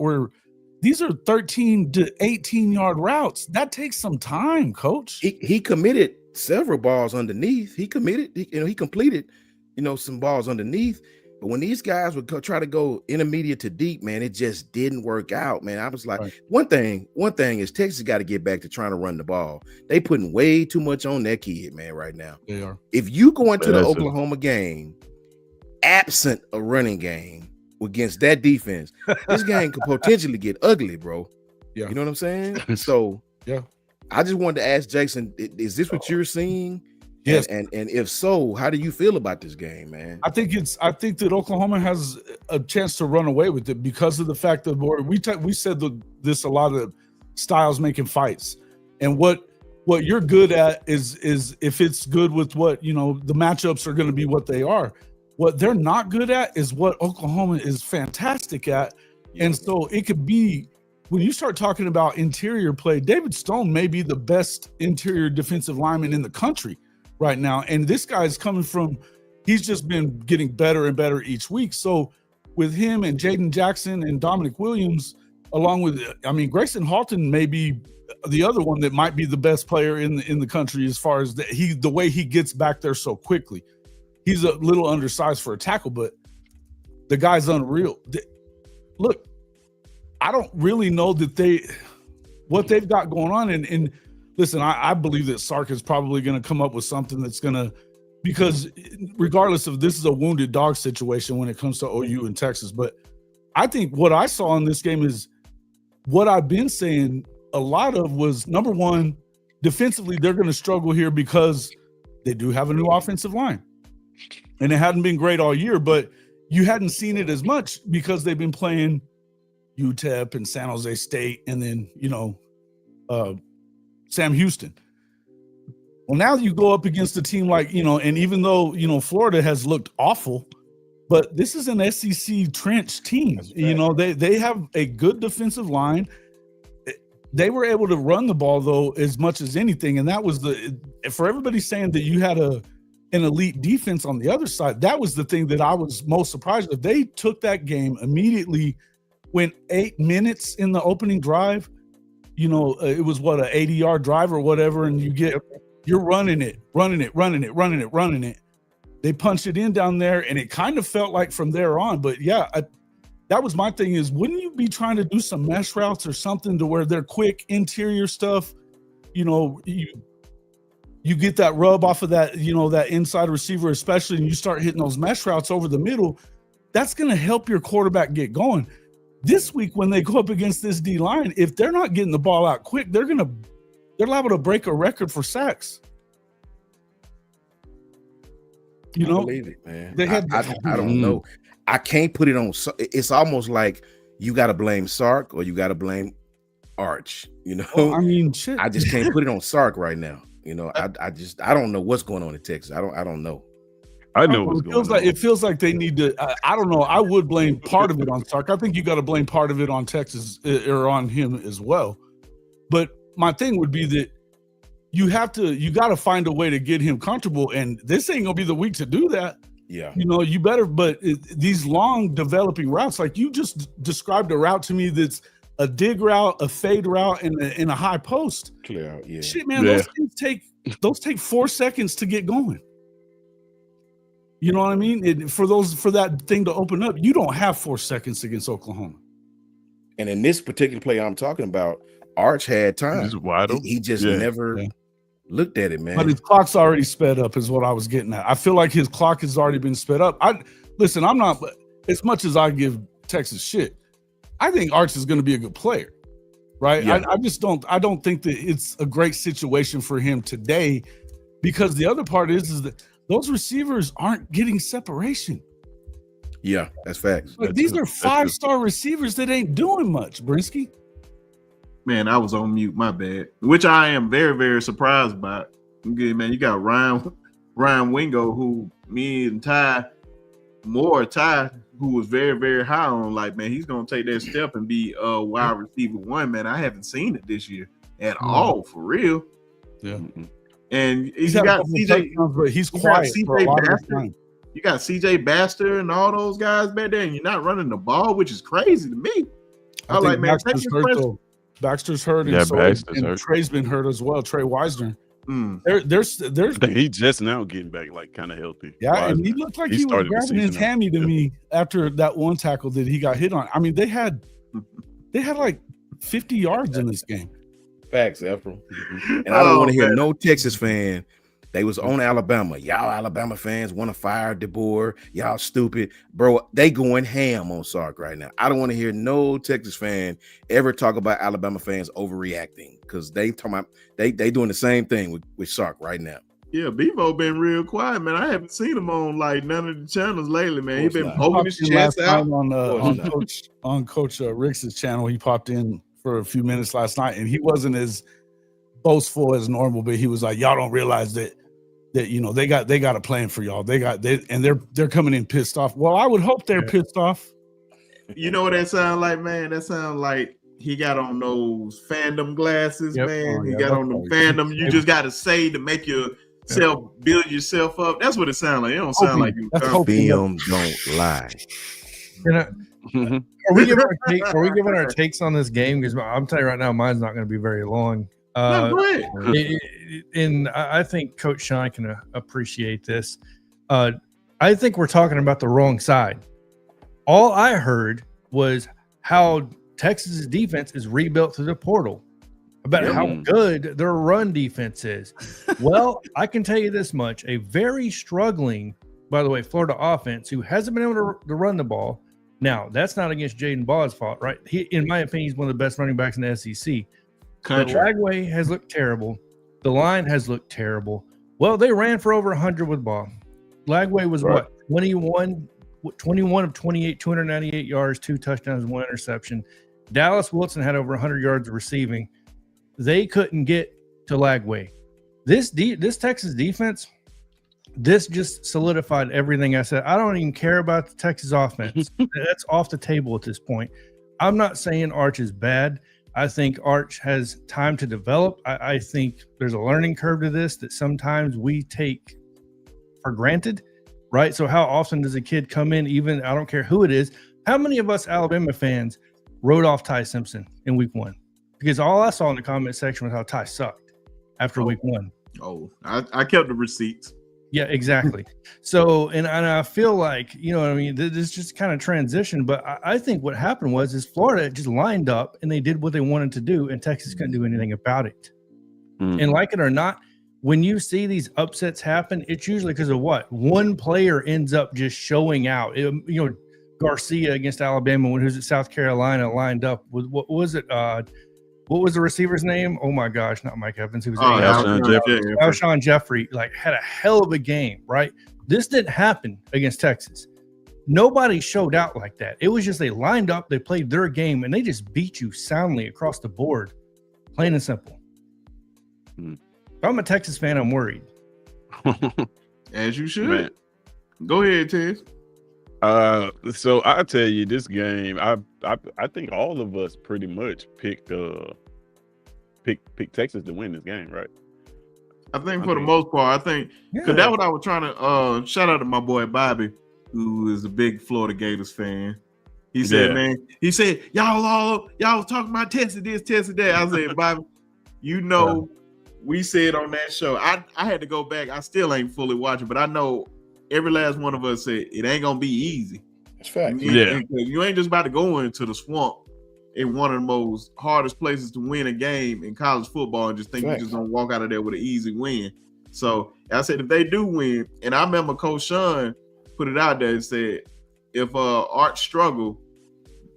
these are 13 to 18 yard routes? That takes some time, Coach. He committed several balls underneath. He completed, some balls underneath. But when these guys would try to go intermediate to deep, man, it just didn't work out, man. I was like, one thing is Texas got to get back to trying to run the ball. They putting way too much on that kid, man, right now. They are. If you go into the Oklahoma game, absent a running game against that defense, this game could potentially get ugly, bro. Yeah. You know what I'm saying? So, yeah. I just wanted to ask Jason, is this what you're seeing? Yes. And if so, how do you feel about this game, man? I think that Oklahoma has a chance to run away with it because of the fact that we said this a lot of styles making fights, and what you're good at is if it's good with what the matchups are going to be what they are. What they're not good at is what Oklahoma is fantastic at, and so it could be when you start talking about interior play. David Stone may be the best interior defensive lineman in the country right now, and this guy's he's just been getting better and better each week. So with him and Jaden Jackson and Dominic Williams, along with Grayson Halton may be the other one that might be the best player in the country as far as the way he gets back there so quickly. He's a little undersized for a tackle, but the guy's unreal. Look, I don't really know what they've got going on, and listen, I believe that Sark is probably going to come up with something that's going to, because regardless of this is a wounded dog situation when it comes to OU and Texas, but I think what I saw in this game is what I've been saying a lot of was, number one, defensively, they're going to struggle here because they do have a new offensive line. And it hadn't been great all year, but you hadn't seen it as much because they've been playing UTEP and San Jose State and then, Sam Houston. Well, now you go up against a team like, and even though, Florida has looked awful, but this is an SEC trench team. They have a good defensive line. They were able to run the ball, though, as much as anything. And that was for everybody saying that you had an elite defense on the other side, that was the thing that I was most surprised of. They took that game immediately, went 8 minutes in the opening drive. It was an 80-yard drive or whatever, and you're running it. They punched it in down there, and it kind of felt like from there on. But yeah, that was my thing is, wouldn't you be trying to do some mesh routes or something to where they're quick interior stuff? You get that rub off of that, that inside receiver, especially, and you start hitting those mesh routes over the middle. That's going to help your quarterback get going. This week, when they go up against this D line, if they're not getting the ball out quick, they're going to they're liable to break a record for sacks. You know, I believe it, man. They had I don't know. I can't put it on. It's almost like you got to blame Sark or you got to blame Arch. You know, well, I mean, shit. I just can't put it on Sark right now. You know, I don't know what's going on in Texas. I don't know. I know what's going on. It feels like they need to. I don't know. I would blame part of it on Sark. I think you got to blame part of it on Texas or on him as well. But my thing would be that you got to find a way to get him comfortable, and this ain't gonna be the week to do that. Yeah, you know, you better. But these long developing routes, like you just described a route to me that's a dig route, a fade route, and a high post. Clear out, yeah. Shit, man, those take 4 seconds to get going. You know what I mean? For that thing to open up, you don't have 4 seconds against Oklahoma. And in this particular play I'm talking about, Arch had time. He just never looked at it, man. But his clock's already sped up, is what I was getting at. I feel like his clock has already been sped up. I'm not, as much as I give Texas shit, I think Arch is going to be a good player, right? Yeah. I don't think that it's a great situation for him today, because the other part is that those receivers aren't getting separation. Yeah, that's facts. Like, these are 5-star receivers that ain't doing much, Brinsky. Man, I was on mute, my bad. Which I am very, very surprised by. Good, man. You got Ryan Wingo, who me and Ty, who was very, very high on, like, man, he's gonna take that step and be a wide receiver one, man. I haven't seen it this year at all, for real. Yeah. And you got CJ, but he's quiet. You got CJ Baxter and all those guys back there, and you're not running the ball, which is crazy to me. I like, man, Baxter's hurt, and and Trey's been hurt as well. Trey Wisner. There's he just now getting back, like, kind of healthy. Yeah, Wisner. And he looked like he was grabbing his hammy to me after that one tackle that he got hit on. I mean, they had like 50 yards in this game. Facts, Ephraim. And I don't want to hear no Texas fan. They was on Alabama. Y'all Alabama fans want to fire DeBoer. Y'all stupid. Bro, they going ham on Sark right now. I don't want to hear no Texas fan ever talk about Alabama fans overreacting, because they talking about they doing the same thing with Sark right now. Yeah, Bevo been real quiet, man. I haven't seen him on like none of the channels lately, man. He been poking his chest out on Coach Rick's channel. He popped in for a few minutes last night, and he wasn't as boastful as normal, but he was like, y'all don't realize that you know they got a plan for y'all. They're coming in pissed off. Well, I would hope they're pissed off. You know what that sound like, man? That sound like he got on those fandom glasses, man. He got on them fandom. You just got to say to make yourself build yourself up. That's what it sounds like. It don't sound like you. Film don't lie. Are we giving our takes on this game? Because I'm telling you right now, mine's not going to be very long. No, go ahead. And I think Coach Shine can appreciate this. I think we're talking about the wrong side. All I heard was how Texas's defense is rebuilt through the portal, about how good their run defense is. Well, I can tell you this much: a very struggling, by the way, Florida offense who hasn't been able to run the ball. Now, that's not against Jaden Ball's fault, right? He, in my opinion, he's one of the best running backs in the SEC. The Lagway has looked terrible. The line has looked terrible. Well, they ran for over 100 with ball. Lagway was what? 21 of 28, 298 yards, 2 touchdowns, 1 interception. Dallas Wilson had over 100 yards of receiving. They couldn't get to Lagway. This Texas defense, this just solidified everything I said. I don't even care about the Texas offense. That's off the table at this point. I'm not saying Arch is bad. I think Arch has time to develop. I think there's a learning curve to this that sometimes we take for granted, right? So how often does a kid come in, even, I don't care who it is, how many of us Alabama fans wrote off Ty Simpson in week 1? Because all I saw in the comment section was how Ty sucked after week 1. Oh, I kept the receipts. Yeah, exactly. So, and I feel like, you know what I mean, this just kind of transition, but I think what happened is Florida just lined up and they did what they wanted to do, and Texas couldn't do anything about it. And like it or not, when you see these upsets happen, it's usually because of what? One player ends up just showing out. Garcia against Alabama when he was at South Carolina lined up with, what was it? what was the receiver's name? Oh my gosh, not Mike Evans. He was Alshon Jeffrey. Like had a hell of a game, right? This didn't happen against Texas. Nobody showed out like that. It was just they lined up, they played their game, and they just beat you soundly across the board, plain and simple. If I'm a Texas fan, I'm worried. As you should. Man. Go ahead, Tez. So I tell you, this game, I think all of us pretty much picked Texas to win this game, right? I think for the most part, because that's what I was trying to shout out to my boy Bobby, who is a big Florida Gators fan. He said, y'all talking about Texas this, Texas that. I said, Bobby, we said on that show, I had to go back. I still ain't fully watching, but I know every last one of us said it ain't gonna be easy. That's fact. You ain't just about to go into the swamp in one of the most hardest places to win a game in college football and just think you're just gonna walk out of there with an easy win. So I said if they do win, and I remember Coach Sean put it out there and said if Art struggle,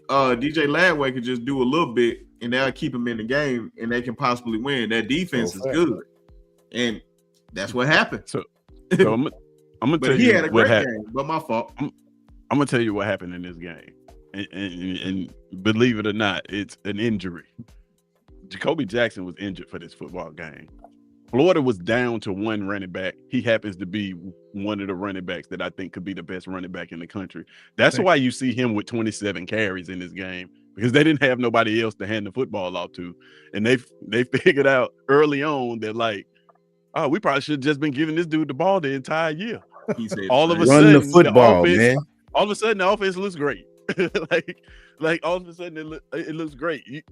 DJ Ladway could just do a little bit and they'll keep him in the game and they can possibly win. That defense is good. And that's what happened. So I'm gonna tell you had a great game, but my fault. I'm gonna tell you what happened in this game. And believe it or not, it's an injury. Jacoby Jackson was injured for this football game. Florida was down to one running back. He happens to be one of the running backs that I think could be the best running back in the country. That's why you see him with 27 carries in this game, because they didn't have nobody else to hand the football off to. And they figured out early on that, like, oh, we probably should have just been giving this dude the ball the entire year. He said, all of a run sudden, the football, man. All of a sudden, the offense looks great. like all of a sudden, it looks great. You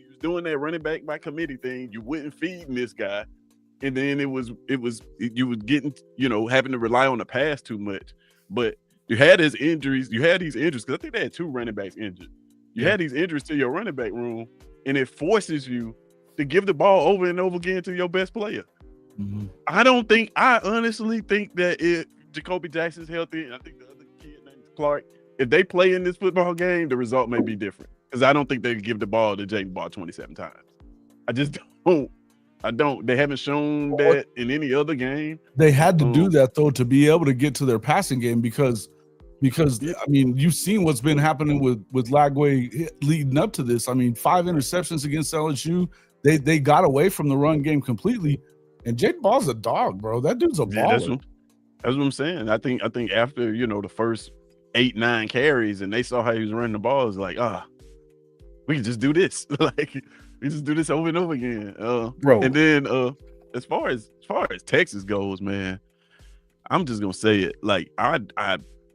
was doing that running back by committee thing. You wouldn't feed this guy, and then you was getting, having to rely on the pass too much. But you had these injuries. Because I think they had 2 running backs injured. You had these injuries to your running back room, and it forces you to give the ball over and over again to your best player. Mm-hmm. I honestly think that if Jacoby Jackson's healthy, and I think the other kid named Clark, if they play in this football game, the result may be different. Because I don't think they give the ball to Jaden Ball 27 times. I just don't. They haven't shown that in any other game. They had to do that though to be able to get to their passing game because I mean, you've seen what's been happening with Lagway leading up to this. I mean, 5 interceptions against LSU. They got away from the run game completely. And Jaden Ball's a dog, bro. That dude's a baller. That's what I'm saying. I think after the first 8-9 carries and they saw how he was running the ball, it's like, we can just do this. Like we just do this over and over again. Bro. And then as far as Texas goes, man, I'm just gonna say it. Like I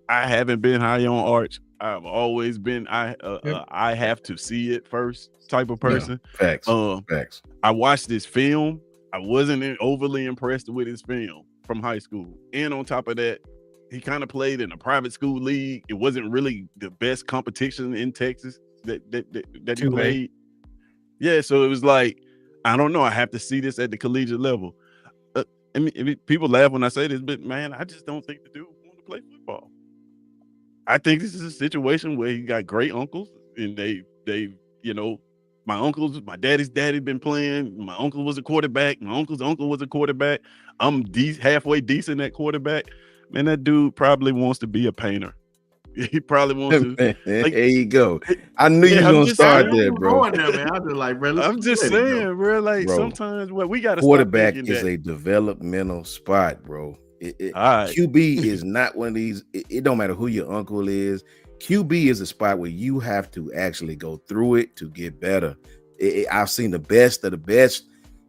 haven't been high on Arch. I've always been I have to see it first type of person. Yeah, facts. I watched this film. I wasn't overly impressed with his film from high school. And on top of that, he kind of played in a private school league. It wasn't really the best competition in Texas that he played. Yeah, so it was like, I don't know. I have to see this at the collegiate level. I mean, people laugh when I say this, but man, I just don't think the dude want to play football. I think this is a situation where he got great uncles, and they my uncles, my daddy's daddy been playing. My uncle was a quarterback. My uncle's uncle was a quarterback. I'm halfway decent at quarterback. Man, that dude probably wants to be a painter. He probably wants to. There you go. I knew you were gonna start there, bro. I'm just saying, bro. Like sometimes we got to. Quarterback is a developmental spot, bro. QB is not one of these. It don't matter who your uncle is. QB is a spot where you have to actually go through it to get better. I've seen the best of the best.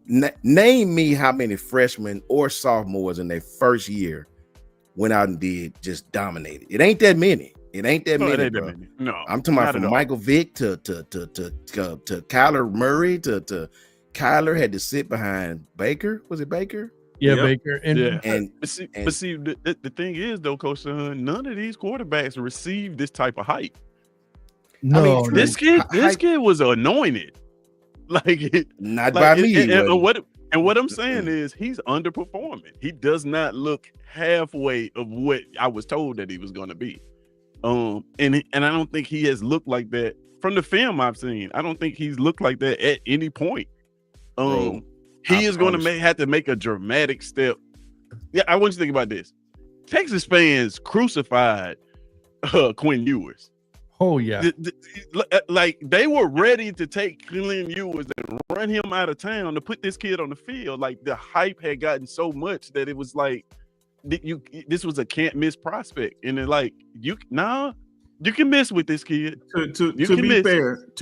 Name me how many freshmen or sophomores in their first year went out and just dominated. It ain't that many. Bro. No, I'm talking about from Michael Vick to Kyler Murray to Kyler had to sit behind Baker. Was it Baker? Yeah, yep. Baker. But see, the thing is though, Coach Son, none of these quarterbacks received this type of hype. No, I mean, this kid was anointed. Not by me. And what I'm saying is he's underperforming. He does not look halfway of what I was told that he was going to be. And I don't think he has looked like that from the film I've seen, I don't think he's looked like that at any point. Bro, He is going to have to make a dramatic step. Yeah, I want you to think about this. Texas fans crucified Quinn Ewers. Oh yeah, like they were ready to take Quinn Ewers and run him out of town to put this kid on the field. Like the hype had gotten so much that it was like this was a can't miss prospect, and then like you can miss with this kid. To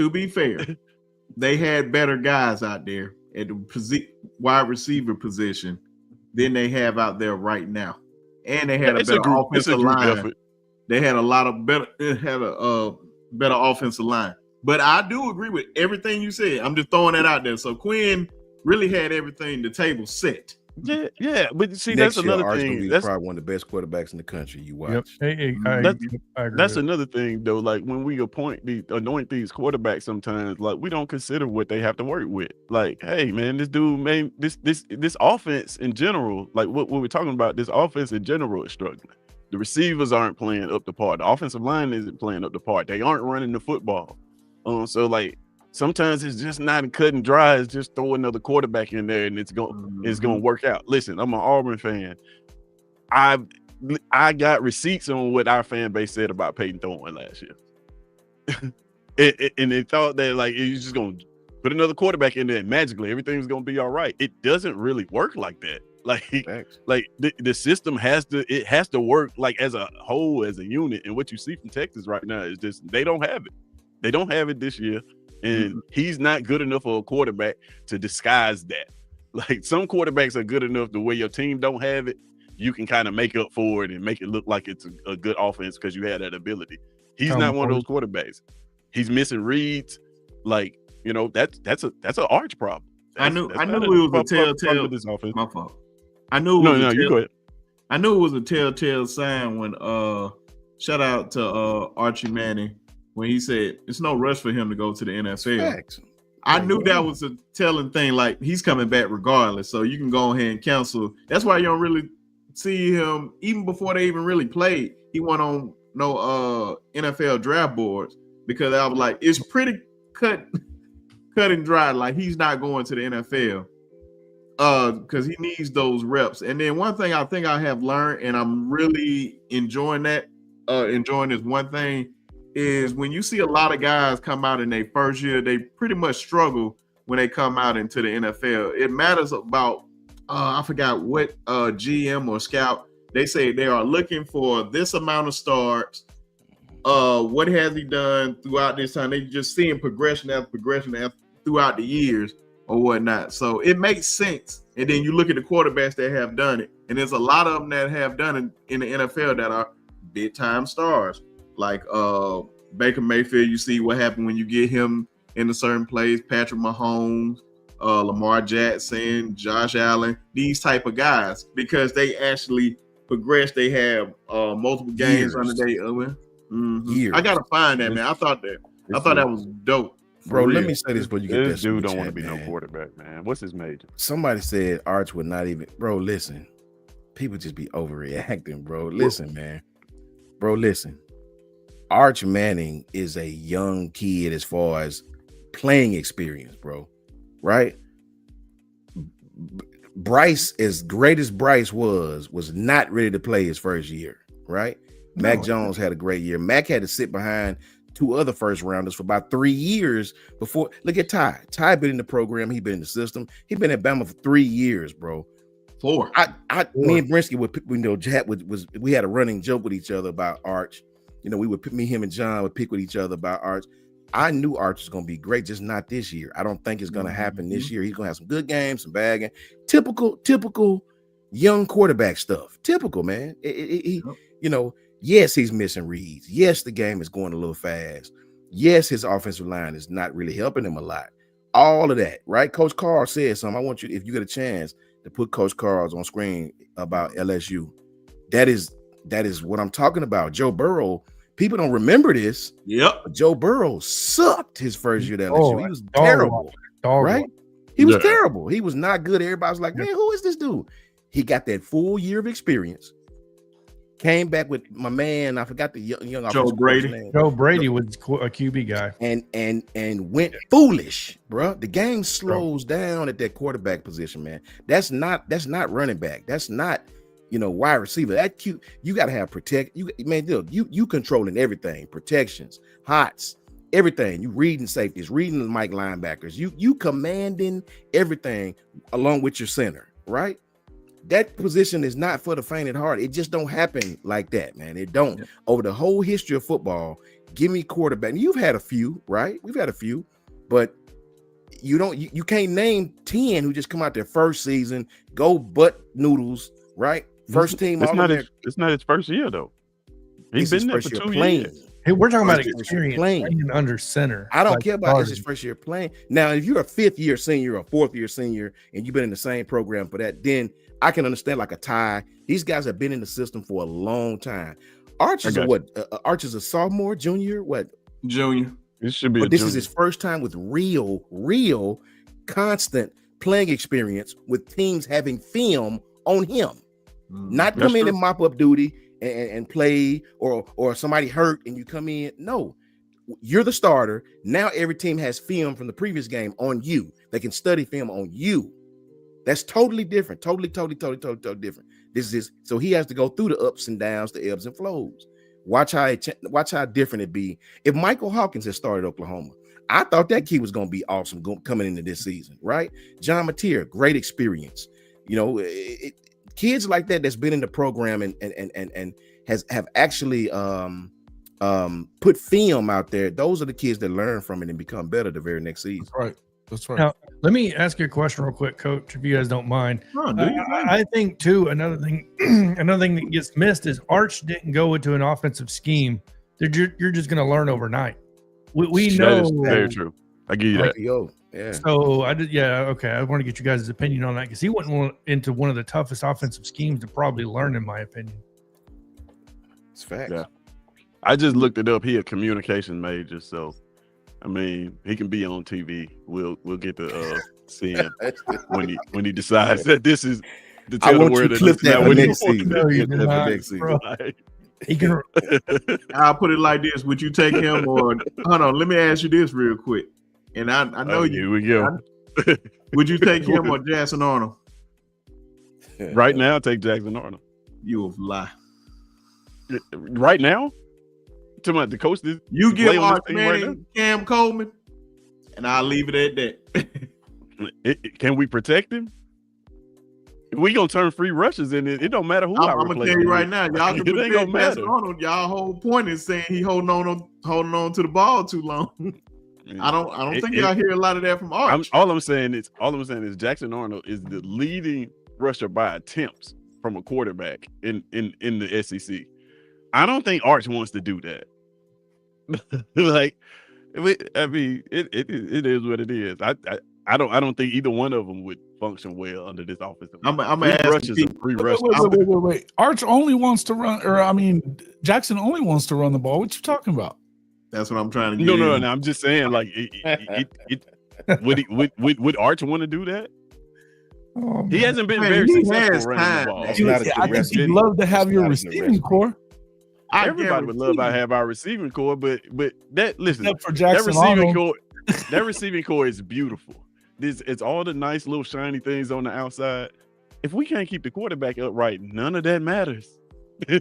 be fair, they had better guys out there at the wide receiver position than they have out there right now, and they had a better offensive line. Effort. They had a better offensive line. But I do agree with everything you said. I'm just throwing that out there. So Quinn really had everything, the table set. Yeah. But see, next that's another thing. That's probably one of the best quarterbacks in the country. You watch. Yep. That's another thing, though. Like when we anoint these quarterbacks, sometimes like we don't consider what they have to work with. Like, hey, man, this dude, man, this offense in general, like what we're talking about, this offense in general is struggling. The receivers aren't playing up the part. The offensive line isn't playing up the part. They aren't running the football. So like sometimes it's just not cut and dry. It's just throw another quarterback in there and it's gonna work out. Listen, I'm an Auburn fan. I got receipts on what our fan base said about Peyton Thorne last year. And they thought that like it's just gonna put another quarterback in there and magically everything's gonna be all right. It doesn't really work like that. Like the system has to work like as a whole, as a unit. And what you see from Texas right now is just they don't have it. They don't have it this year, and he's not good enough for a quarterback to disguise that. Like some quarterbacks are good enough the way your team don't have it, you can kind of make up for it and make it look like it's a good offense because you had that ability. He's not one of those quarterbacks. He's missing reads. Like that's an arch problem. I knew it was a telltale. This offense. My fault. I knew it was you go ahead. I knew it was a telltale sign when shout out to Archie Manning when he said it's no rush for him to go to the NFL. Facts. I knew that was a telling thing, like he's coming back regardless. So you can go ahead and cancel. That's why you don't really see him even before they even really played. He went on no NFL draft boards because I was like, it's pretty cut and dry. Like he's not going to the NFL. Because he needs those reps. And then one thing I think I have learned, and I'm really enjoying this one thing, is when you see a lot of guys come out in their first year, they pretty much struggle when they come out into the NFL. It matters about, I forgot what GM or scout, they say they are looking for this amount of starts. What has he done throughout this time? They just seeing progression after progression throughout the years. Or whatnot. So it makes sense. And then you look at the quarterbacks that have done it. And there's a lot of them that have done it in the NFL that are big time stars. Like Baker Mayfield, you see what happened when you get him in a certain place. Patrick Mahomes, Lamar Jackson, Josh Allen, these type of guys. Because they actually progress. They have multiple games under their years. I gotta find that, man. I thought that was dope. Bro, let me say this before you get this dude don't want to be no quarterback, man. What's his major? Somebody said Arch would not even. Bro, listen. People just be overreacting, bro. Listen, man. Bro, listen. Arch Manning is a young kid as far as playing experience, bro. Right? Bryce, as great as Bryce was not ready to play his first year, right? Mac Jones had a great year. Mac had to sit behind two other first rounders for about 3 years before. Look at Ty. Ty been in the program. He been in the system. He been at Bama for 3 years, bro. 4. Me and Brinsky we had a running joke with each other about Arch. Me, him, and John would pick with each other about Arch. I knew Arch was gonna be great, just not this year. I don't think it's gonna happen this year. He's gonna have some good games, some bagging. Typical young quarterback stuff. Typical, man. Yes, he's missing reads. Yes, the game is going a little fast. Yes, his offensive line is not really helping him a lot. All of that, right? Coach Carl said something. I want you, if you get a chance, to put Coach Carl's on screen about LSU. That is what I'm talking about. Joe Burrow, people don't remember this. Yep. But Joe Burrow sucked his first year at LSU. He was terrible, right? He was terrible. He was not good. Everybody was like, man, who is this dude? He got that full year of experience. Came back with my man. I forgot the young Joe offensive Brady. coach's name. Joe Brady was a QB guy. And went foolish, bro. The game slows down at that quarterback position, man. That's not running back. That's not, wide receiver. That cute. You got to have protect. You controlling everything, protections, hots, everything. You reading safeties, reading the Mike linebackers. You commanding everything along with your center, right? That position is not for the faint at heart. It just don't happen like that, man. It don't. Yeah. Over the whole history of football, give me quarterback. And you've had a few, right? We've had a few, but you can't name 10 who just come out their first season, go butt noodles, right? First team. It's not his first year though. He's been there for 2 years. Hey, we're talking about experience playing under center. I don't care about this his first year playing. Now, if you're a 5th year senior or 4th year senior and you've been in the same program for that, then I can understand like a tie. These guys have been in the system for a long time. Arch is Arch is a sophomore, junior, what? Junior. This should be. But this is his first time with real, constant playing experience with teams having film on him. Not come in and mop up duty and play or somebody hurt and you come in. No, you're the starter. Now every team has film from the previous game on you. They can study film on you. That's totally different. Totally different. So he has to go through the ups and downs, the ebbs and flows. Watch how different it be. If Michael Hawkins had started Oklahoma, I thought that kid was going to be awesome coming into this season, right? John Mateer, great experience. Kids like that's been in the program and have actually put film out there. Those are the kids that learn from it and become better the very next season. That's right. Now, let me ask you a question real quick, Coach, if you guys don't mind. I think too, another thing that gets missed is Arch didn't go into an offensive scheme that you're just going to learn overnight. We know that is very true. I give you that. Yeah. So okay. I want to get you guys' opinion on that because he went into one of the toughest offensive schemes to probably learn, in my opinion. It's fact. Yeah. I just looked it up. He a communication major, so I mean he can be on TV. We'll get to see him when he decides that this is the I want you to clip that for next season. He can. I'll put it like this: would you take him, or hold on? Let me ask you this real quick. And I know here we go. Would you take him or Jackson Arnold? Right now, take Jackson Arnold. You will lie. Right now? Talking about the coach. You give Arch Manning, Cam Coleman, and I'll leave it at that. Can we protect him? If we gonna turn free rushes in it, it don't matter who I'm gonna tell you right now. Y'all can protect Jackson Arnold. Y'all whole point is saying he holding on to the ball too long. I don't think y'all hear a lot of that from Arch. All I'm saying is Jackson Arnold is the leading rusher by attempts from a quarterback in the SEC. I don't think Arch wants to do that. I mean, it is what it is. I don't think either one of them would function well under this offensive. I'm gonna ask you. Wait. Arch only wants to run, Jackson only wants to run the ball. What you talking about? That's what I'm trying to get. No. I'm just saying, like, would Arch want to do that? Oh, he hasn't been very successful running the ball. I think he'd love to have your receiving core. Everybody would love to have our receiving core, but that listen, for Jackson Arnold. That receiving core is beautiful. It's all the nice little shiny things on the outside. If we can't keep the quarterback upright, none of that matters.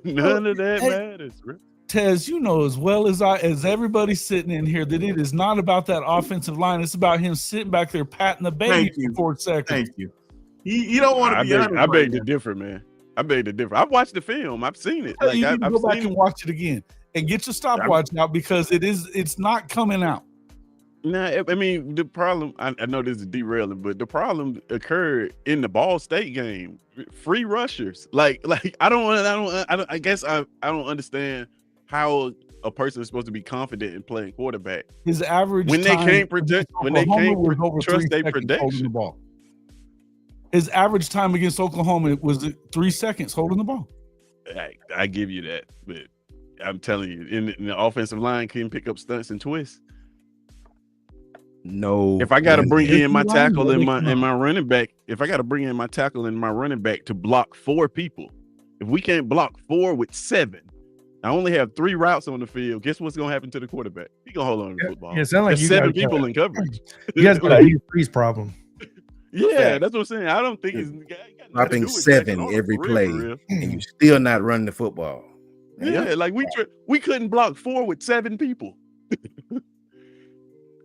None of that matters, bro. Tez, you know as well as everybody sitting in here that it is not about that offensive line. It's about him sitting back there patting the baby for 4 seconds. Thank you. You don't want to be honest. I beg to differ, man. I beg to differ. I've watched the film. I've seen it. Like, you need to go back and watch it again and get your stopwatch out because it's not coming out. Nah, I mean the problem. I know this is derailing, but the problem occurred in the Ball State game. Free rushers, like I guess I don't understand how a person is supposed to be confident in playing quarterback. His average when they can't protect, trust their protection. The ball. His average time against Oklahoma was 3 seconds holding the ball. I give you that, but I'm telling you, in the offensive line can pick up stunts and twists. No. If I got to bring in my tackle and my running back, if I got to bring in my tackle and my running back to block 4 people, If we can't block 4 with 7, I only have 3 routes on the field. Guess what's gonna happen to the quarterback? He gonna hold on to the football. Yeah, it sounds like There's you 7 guys people in coverage. You guys got a Hugh Freeze problem. Yeah, that's what I'm saying. I don't think it's I think 7 every play, and you still not running the football. Yeah, like we couldn't block 4 with 7 people.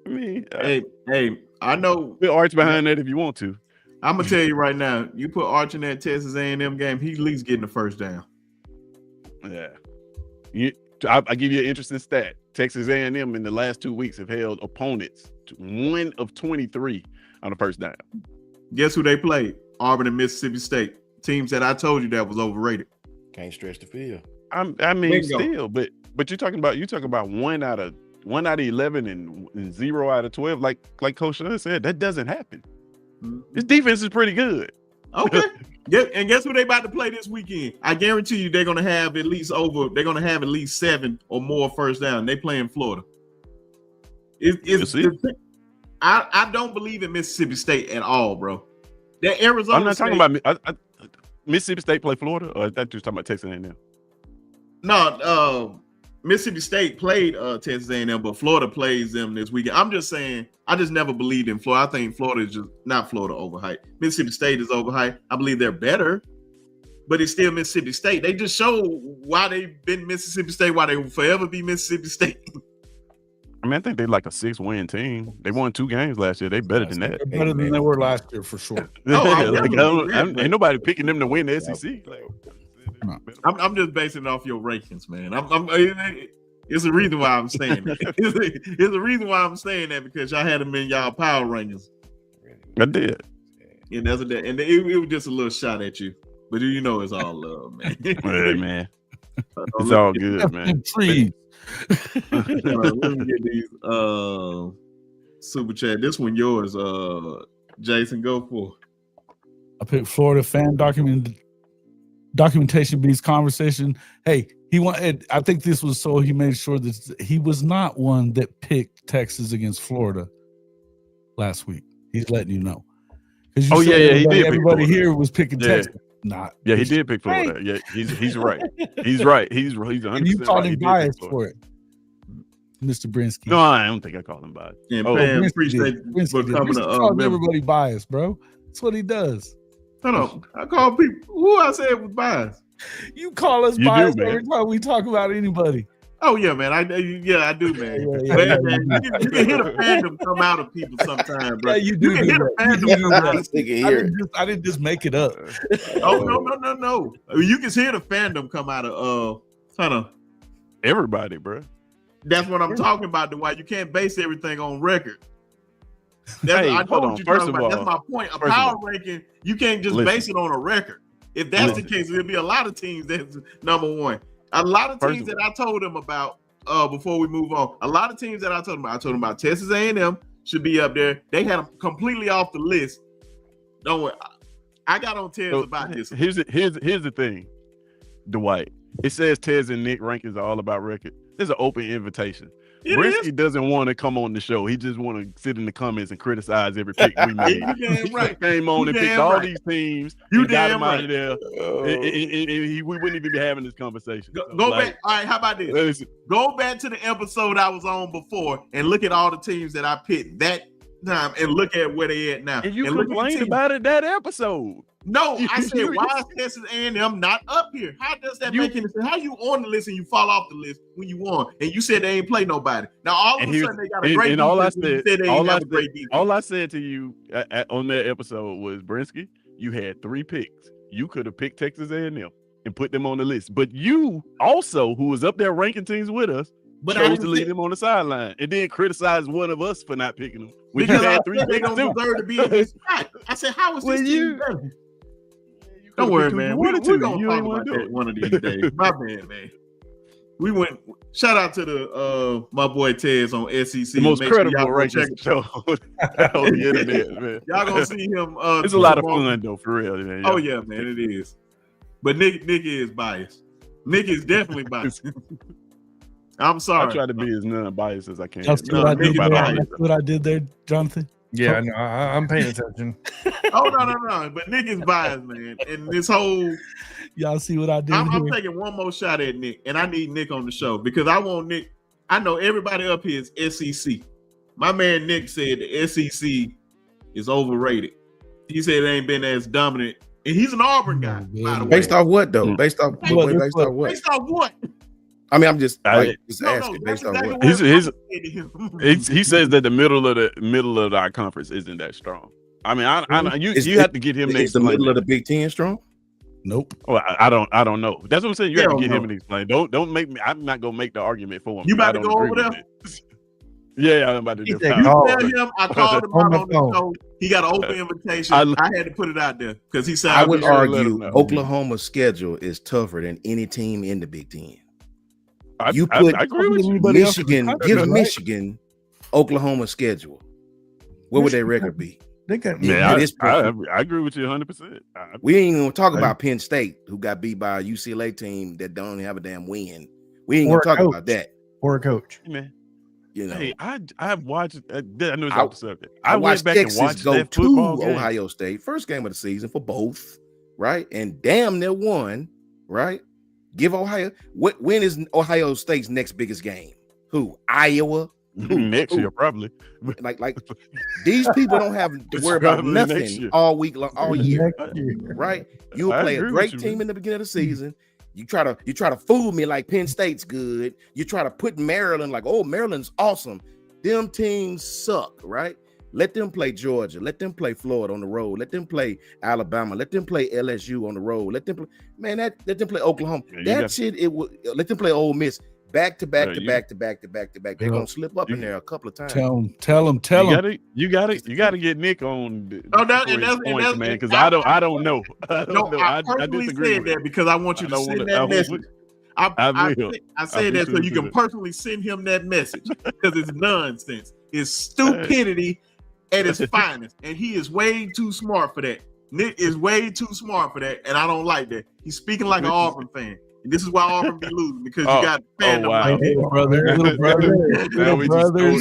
I mean, hey, I know. Put Arch behind that if you want to. I'm gonna tell you right now. You put Arch in that Texas A&M game, he's at least getting the first down. Yeah, I give you an interesting stat. Texas A&M in the last 2 weeks have held opponents to 1 of 23 on the first down. Guess who they played? Auburn and Mississippi State. Teams that I told you that was overrated. Can't stretch the field. I mean, Bingo. still, but you're talking about 1 out of 11 and 0 out of 12. Like Coach Sean said, that doesn't happen. This defense is pretty good. Okay. And guess who they about to play this weekend? I guarantee you they're gonna have at least 7 or more first down. They play in Florida. I don't believe in Mississippi State at all, bro. That Arizona. I'm not talking about Mississippi State play Florida, or that you're talking about Texas A&M? No, Mississippi State played Texas A&M, but Florida plays them this weekend. I'm just saying, I just never believed in Florida. I think Florida is just not Florida overhyped. Mississippi State is overhyped. I believe they're better, but it's still Mississippi State. They just show why they've been Mississippi State, why they will forever be Mississippi State. I mean, I think they're like a 6-win team. They won 2 games last year. They better than that. They're better than they were last year for sure. Ain't nobody picking them to win the SEC. I'm just basing it off your rankings, man. It's a reason why I'm saying that. It's a reason why I'm saying that, because y'all had them in y'all power rankings. I did. And it was just a little shot at you. But you know it's all love, man. Hey, man. It's all good, man. Let me get these super chat. This one yours, Jason. Go for it. I picked Florida fan documentation beats conversation. Hey, I think this was so he made sure that he was not one that picked Texas against Florida last week. He's letting you know. He did. Everybody here was picking Texas. Not. Yeah, he did pick Florida. Yeah, he's right. He's right. He's 100%. And you called him biased for it, Mr. Brinsky. No, I don't think I called him biased. Yeah, Pam, appreciate you for coming to everybody biased, bro. That's what he does. No, I call people who I said was biased. You call us biased every time we talk about anybody. Oh yeah, man. I do, man. Yeah. You can hear the fandom come out of people sometimes, bro. Yeah, you do. You can hear the fandom. I didn't just make it up. Oh no. You can hear the fandom come out of everybody, bro. That's what I'm talking about. The why you can't base everything on record. Hold on. First of all, that's my point. A power ranking, you can't just base it on a record. If that's the case, there'll be a lot of teams that's number one. A lot of teams that I told them about before we move on. A lot of teams that I told them about Texas A&M should be up there. They had them completely off the list. Don't worry. I got on Tez about this. Here's the thing, Dwight. It says Tez and Nick rankings are all about record. There's an open invitation. Brinsky doesn't want to come on the show. He just want to sit in the comments and criticize every pick we made. He came on and picked all these teams. You got him out of there. We wouldn't even be having this conversation. Go back. All right, how about this? Go back to the episode I was on before and look at all the teams that I picked that time and look at where they at now. And you complained about it that episode. No, I said, why is Texas A&M not up here? How does that make any sense? How you on the list and you fall off the list when you won? And you said they ain't play nobody. Now all of a sudden they got a great defense. All I said to you on that episode was, Brinsky, you had 3 picks. You could have picked Texas A&M and put them on the list. But you also, who was up there ranking teams with us, chose to leave them on the sideline and then criticize one of us for not picking them. Because you had 3 picks, they don't deserve to be in this spot. I said, how is this team better? Don't worry, man. We're going to talk about that one of these days. My bad, man. We went. Shout out to the my boy Tez on SEC. The most credible ranking show on the internet, man. Y'all gonna see him. It's a lot of fun though, for real, man. Oh yeah, man, it is. But Nick is biased. Nick is definitely biased. I'm sorry. I try to be as non-biased as I can. That's what I did there, Jonathan. Yeah, no, I'm paying attention. Oh no. But Nick is biased, man. And this whole Y'all see what I did? I'm taking one more shot at Nick, and I need Nick on the show because I want Nick. I know everybody up here is SEC. My man Nick said the SEC is overrated. He said it ain't been as dominant, and he's an Auburn guy. By the way. Based off what though? Based off what? Based off what? I mean, I'm just asking. No, based on exactly what? He says that the middle of our conference isn't that strong. I mean, you have to get him. Is the middle of the Big Ten strong? Nope. Well, I don't know. That's what I'm saying. You have to get him to explain. Don't make me. I'm not gonna make the argument for him. You about to go over there? Yeah, I'm about to do. You tell him I called him out on the show. He got an open invitation. I had to put it out there because he said I would argue Oklahoma's schedule is tougher than any team in the Big Ten. I agree with you. Michigan, give Michigan Oklahoma's schedule. What would their record be? They got, I agree with you 100%. We ain't even gonna talk about Penn State, who got beat by a UCLA team that don't have a damn win. We ain't gonna talk about that. Or a coach, man. You know, hey, I've watched. I know it's off the subject. I went back Texas and watched go that to football game. Ohio State, first game of the season for both, right? And damn near won, right? Give Ohio. When is Ohio State's next biggest game? Who? Iowa. Next year, probably. Like these people don't have to worry about nothing all week long, all year, right? You'll play a great team in the beginning of the season. You try to fool me like Penn State's good. You try to put Maryland like, oh, Maryland's awesome. Them teams suck, right? Let them play Georgia. Let them play Florida on the road. Let them play Alabama. Let them play LSU on the road. Let them play, let them play Oklahoma. Let them play Ole Miss. Back to back. They're gonna slip up in there a couple of times. Tell them. You got to get Nick on. Points, man, because I don't know. I personally said that because I want you to send that message. I said that so you can personally send him that message because it's nonsense. It's stupidity at its finest, and he is way too smart for that. Nick is way too smart for that, and I don't like that. He's speaking like an Auburn fan. And this is why Auburn be losing because you got fandom like that. Little brother.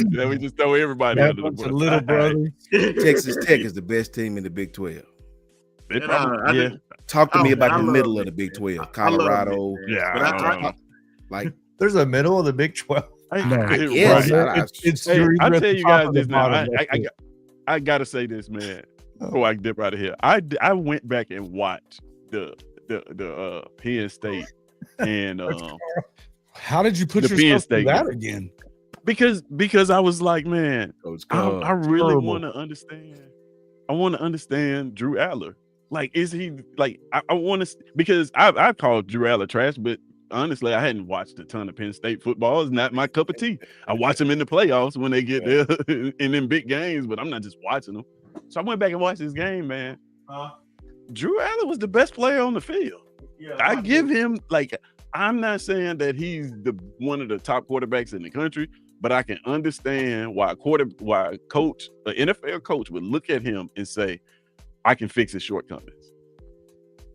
Now we just throw everybody under the bus. Little brother. Texas Tech is the best team in the Big 12. Talk to me about the middle of the Big 12. Colorado. Like there's a middle of the Big 12. I tell you guys this now. I gotta say this, man. Before I dip out of here, I went back and watched the Penn State and how did you put yourself through that again? Because I was like, man, I really want to understand. I want to understand Drew Aller. Like, is he like? I want to because I called Drew Aller trash, but honestly, I hadn't watched a ton of Penn State football. It's not my cup of tea. I watch them in the playoffs when they get there in them big games, but I'm not just watching them. So I went back and watched this game, man. Drew Aller was the best player on the field. Yeah, I give him I'm not saying that he's one of the top quarterbacks in the country, but I can understand why an NFL coach would look at him and say, I can fix his shortcomings.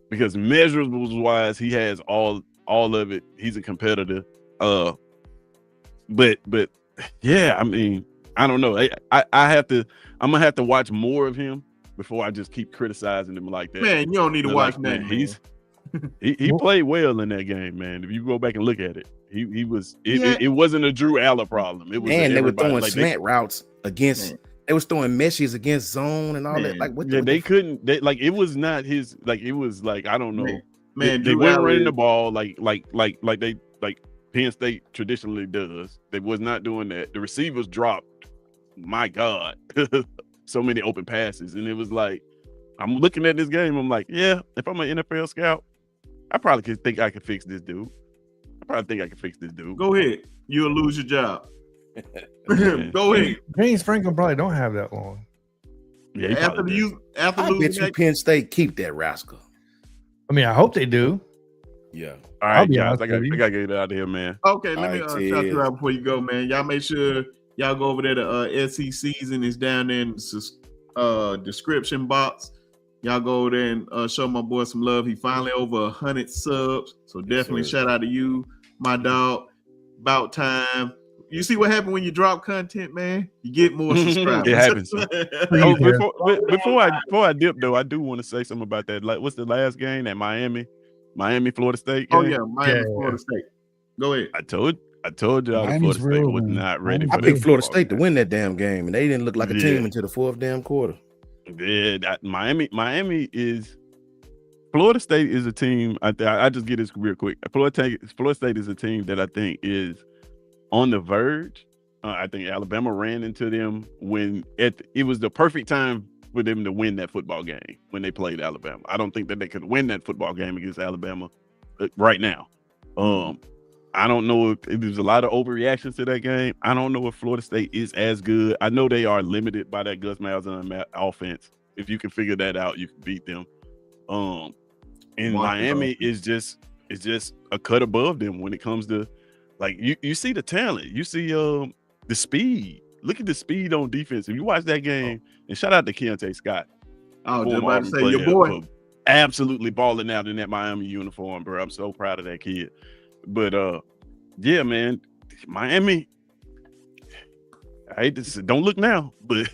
Because measurables wise, he has all of it. He's a competitor. But yeah, I mean, I don't know. I'm gonna have to watch more of him before I just keep criticizing him like that. Man, you don't need to watch that. He played well in that game, man. If you go back and look at it, he was. It wasn't a Drew Aller problem. It was. And they were throwing slant routes against. They was throwing meshes against zone and all that. Like what? They couldn't. It was not his. Like it was like I don't know. Man, they weren't running the ball like Penn State traditionally does. They was not doing that. The receivers dropped. My God. So many open passes, and it was like I'm looking at this game. I'm like, yeah, if I'm an NFL scout, I probably think I could fix this dude. Go ahead, you'll lose your job. Go ahead. James Franklin probably don't have that long. Yeah, after I bet you Penn State keep that rascal. I mean, I hope they do. Yeah. All right, guys, I gotta get it out of here, man. Okay, let me shout you out before you go, man. Y'all make sure. Y'all go over there to SEC season is down there in the description box. Y'all go over there and show my boy some love. He finally over 100 subs. So definitely shout out to you, my dog. About time. you see what happened when you drop content, man? You get more subscribers. It happens. Before I dip though, I do want to say something about that. Like, what's the last game? That Miami, Florida State game? Oh yeah, Miami, Florida State. Go ahead. I told y'all that Miami's Florida State real, was man. not ready. I for picked that Florida football State to game. win that damn game, and they didn't look like a team until the fourth damn quarter. Yeah, Miami is. Florida State is a team. I just get this real quick. Florida State is a team that I think is on the verge. I think Alabama ran into them when it was the perfect time for them to win that football game when they played Alabama. I don't think that they could win that football game against Alabama right now. I don't know if there's a lot of overreactions to that game. I don't know if Florida State is as good. I know they are limited by that Gus Malzahn offense. If you can figure that out, you can beat them. And Miami is just a cut above them when it comes to, like, you see the talent, you see the speed. Look at the speed on defense. If you watch that game, and shout out to Keontae Scott. I was just about to say, your boy, absolutely balling out in that Miami uniform, bro. I'm so proud of that kid. But yeah, man, Miami. I hate to say, don't look now, but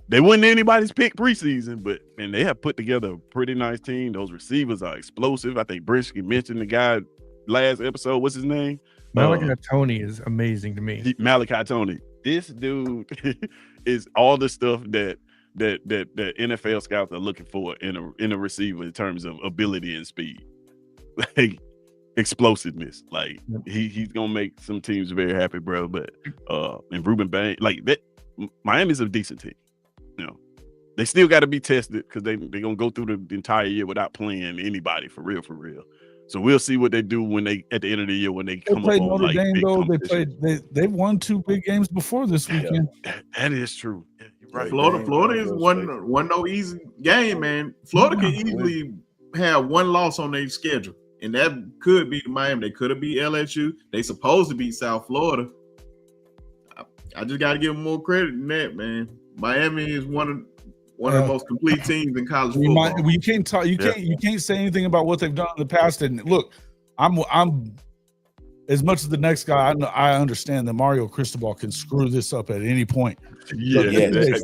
they weren't anybody's pick preseason. But man, they have put together a pretty nice team. Those receivers are explosive. I think Brisky mentioned the guy last episode. What's his name? Malachi Tony is amazing to me. Malachi Tony. This dude is all the stuff that NFL scouts are looking for in a receiver in terms of ability and speed, like explosiveness. Like he's gonna make some teams very happy, bro. But and Ruben Bain, like that, Miami's a decent team. You know, they still got to be tested because they're gonna go through the entire year without playing anybody for real. So we'll see what they do when they at the end of the year when they come up on Notre like Dame, big though. They've won 2 big games before this weekend. That is true. Yeah, you're right. Florida is one no easy game, man. Florida can easily have one loss on their schedule, and that could be Miami. They could have beat LSU. They supposed to beat South Florida. I just got to give them more credit than that, man. Miami is one of the most complete teams in college football. You can't talk. You can't say anything about what they've done in the past. And look, I'm as much as the next guy. I understand that Mario Cristobal can screw this up at any point. Yes,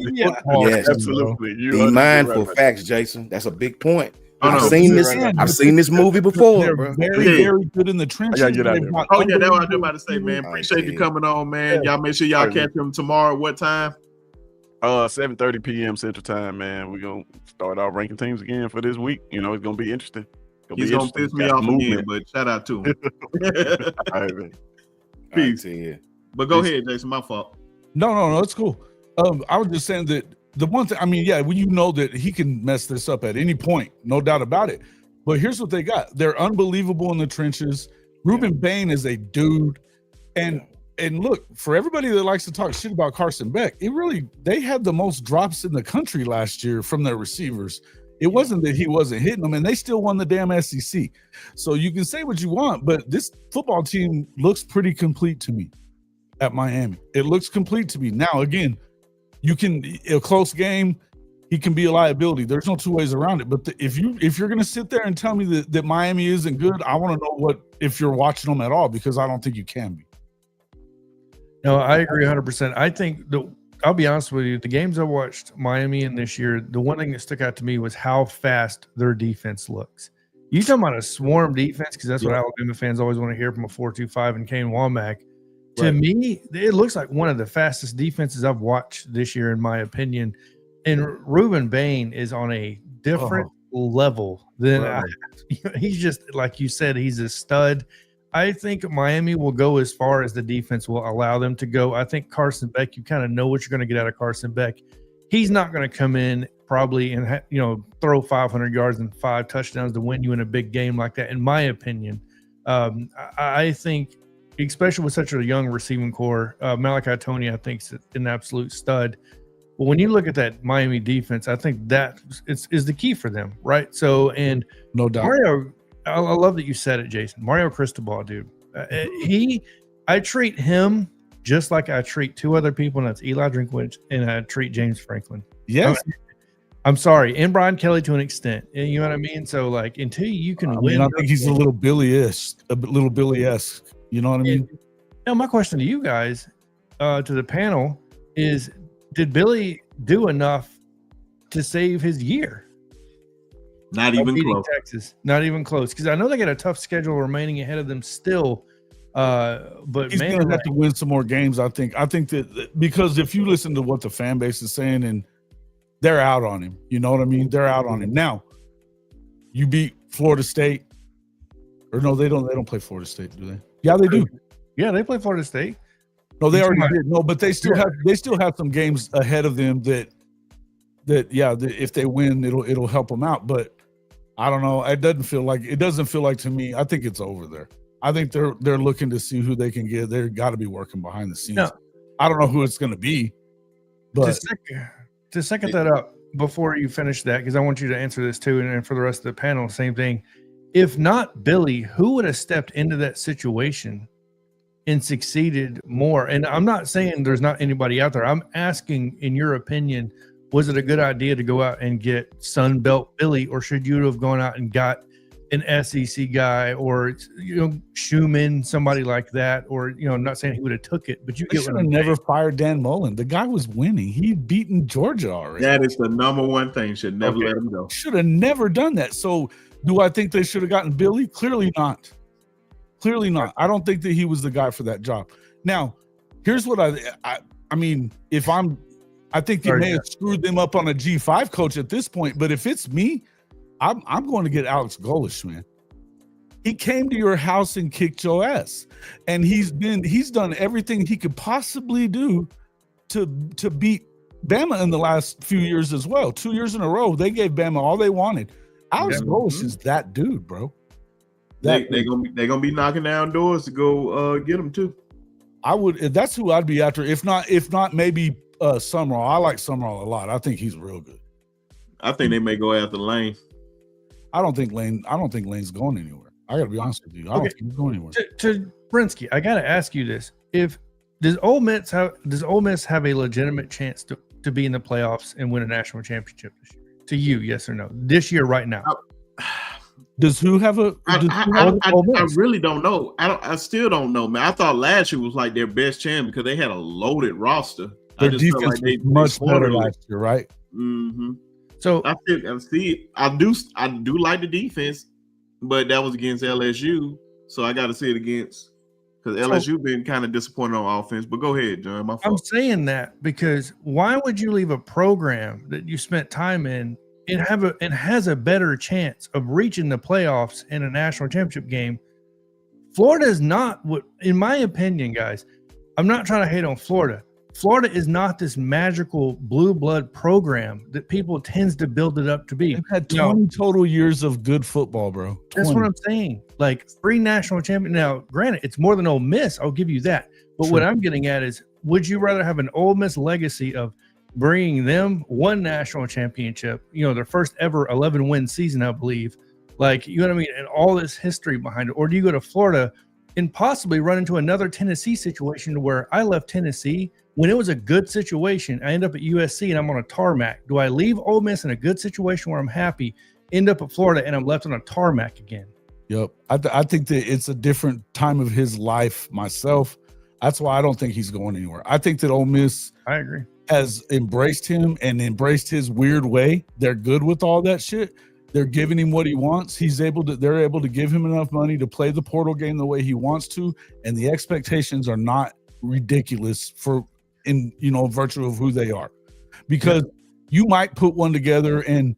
absolutely. Be mindful facts, Jason. That's a big point. I've seen this movie before. They're bro. very good in the trenches. I gotta get out there. Oh yeah, that's what I was about to say, man. Appreciate you coming on, man. Y'all make sure y'all catch them tomorrow. What time? 7:30 p.m. Central Time, man. We're gonna start our ranking teams again for this week. You know, it's gonna be interesting. He's gonna piss me off again, but shout out to him. All right, man. Peace. But go ahead, Jason. My fault. No, it's cool. I was just saying that the one thing. I mean, yeah, you know that he can mess this up at any point, no doubt about it. But here's what they got: they're unbelievable in the trenches. Ruben Bain is a dude, and look, for everybody that likes to talk shit about Carson Beck, they had the most drops in the country last year from their receivers. It wasn't that he wasn't hitting them, and they still won the damn SEC. So you can say what you want, but this football team looks pretty complete to me at Miami. It looks complete to me. Now, again, a close game, he can be a liability. There's no two ways around it. But if you're going to sit there and tell me that Miami isn't good, I want to know if you're watching them at all, because I don't think you can be. No, I agree 100%. I think I'll be honest with you. The games I watched Miami in this year, the one thing that stuck out to me was how fast their defense looks. You talking about a swarm defense, because that's what Alabama fans always want to hear from a 4-2-5 and Kane Womack. To me, it looks like one of the fastest defenses I've watched this year, in my opinion. And Ruben Bain is on a different level than he's just, like you said, he's a stud. I think Miami will go as far as the defense will allow them to go. I think Carson Beck, you kind of know what you're going to get out of Carson Beck. He's not going to come in probably and throw 500 yards and 5 touchdowns to win you in a big game like that, in my opinion. I think, especially with such a young receiving core, Malachi Tony, I think, is an absolute stud. But when you look at that Miami defense, I think that is the key for them, right? So, and no doubt, Mario, I love that you said it, Jason. Mario Cristobal, dude. I treat him just like I treat 2 other people, and that's Eli Drinkwitz, and I treat James Franklin. Yes. I'm sorry, and Brian Kelly to an extent. You know what I mean? So, like, until you can win. I think he's a little Billy-esque. You know what I mean? Now, my question to you guys, to the panel is, did Billy do enough to save his year? Not even close. Texas, not even close. Because I know they got a tough schedule remaining ahead of them still. But he's going to have to win some more games. I think that because if you listen to what the fan base is saying, and they're out on him, you know what I mean? They're out on him. Now, you beat Florida State, or no, they don't. They don't play Florida State, do they? Yeah, they do. Yeah, they play Florida State. No, they already did. No, but they still have some games ahead of them that if they win, it'll help them out. But I don't know. It doesn't feel like to me. I think it's over there. I think they're looking to see who they can get. They've got to be working behind the scenes. No. I don't know who it's going to be. But to second that up before you finish that, because I want you to answer this too, and for the rest of the panel, same thing. If not Billy, who would have stepped into that situation and succeeded more? And I'm not saying there's not anybody out there. I'm asking, in your opinion, was it a good idea to go out and get Sun Belt Billy, or should you have gone out and got an SEC guy, or Schumann, somebody like that? Or I'm not saying he would have took it, but you should have never fired Dan Mullen. The guy was winning. He'd beaten Georgia already. That is the number one thing. Should never let him go. Should have never done that. So do I think they should have gotten Billy? Clearly not. Clearly not. I don't think that he was the guy for that job. Now, here's what I mean, I think they may have screwed them up on a G5 coach at this point, but if it's me, I'm going to get Alex Golesh, man. He came to your house and kicked your ass, and he's done everything he could possibly do to beat Bama in the last few years as well. 2 years in a row, they gave Bama all they wanted. Alex Golesh is that dude, bro. They're gonna be knocking down doors to go get him too. That's who I'd be after. If not, maybe Summerall. I like Summerall a lot. I think he's real good. I think they may go after Lane. I don't think Lane's going anywhere. I got to be honest with you. I don't think he's going anywhere. To Brinsky, I got to ask you this: does Ole Miss have a legitimate chance to be in the playoffs and win a national championship this year? To you, yes or no? This year, right now. Does who have a? I really don't know. I still don't know, man. I thought last year was like their best chance because they had a loaded roster. Their defense was much better last year, right? Mm-hmm. So I do like the defense, but that was against LSU, so I got to see it against, because LSU been kind of disappointed on offense. But go ahead, John. My fault. I'm saying that because why would you leave a program that you spent time in and has a better chance of reaching the playoffs in a national championship game? Florida is not what, in my opinion, guys. I'm not trying to hate on Florida. Florida is not this magical blue blood program that people tends to build it up to be. They've had 20 total years of good football, bro. 20. That's what I'm saying. Like 3 national champions. Now, granted, it's more than Ole Miss. I'll give you that. But what I'm getting at is, would you rather have an Ole Miss legacy of bringing them 1 national championship, their first ever 11-win season, I believe, like, you know what I mean, and all this history behind it? Or do you go to Florida and possibly run into another Tennessee situation where I left Tennessee when it was a good situation? I end up at USC and I'm on a tarmac. Do I leave Ole Miss in a good situation where I'm happy, end up at Florida, and I'm left on a tarmac again? Yep. I think that it's a different time of his life myself. That's why I don't think he's going anywhere. I think that Ole Miss, I agree, has embraced him and embraced his weird way. They're good with all that shit. They're giving him what he wants. They're able to give him enough money to play the portal game the way he wants to, and the expectations are not ridiculous in virtue of who they are. Because you might put one together and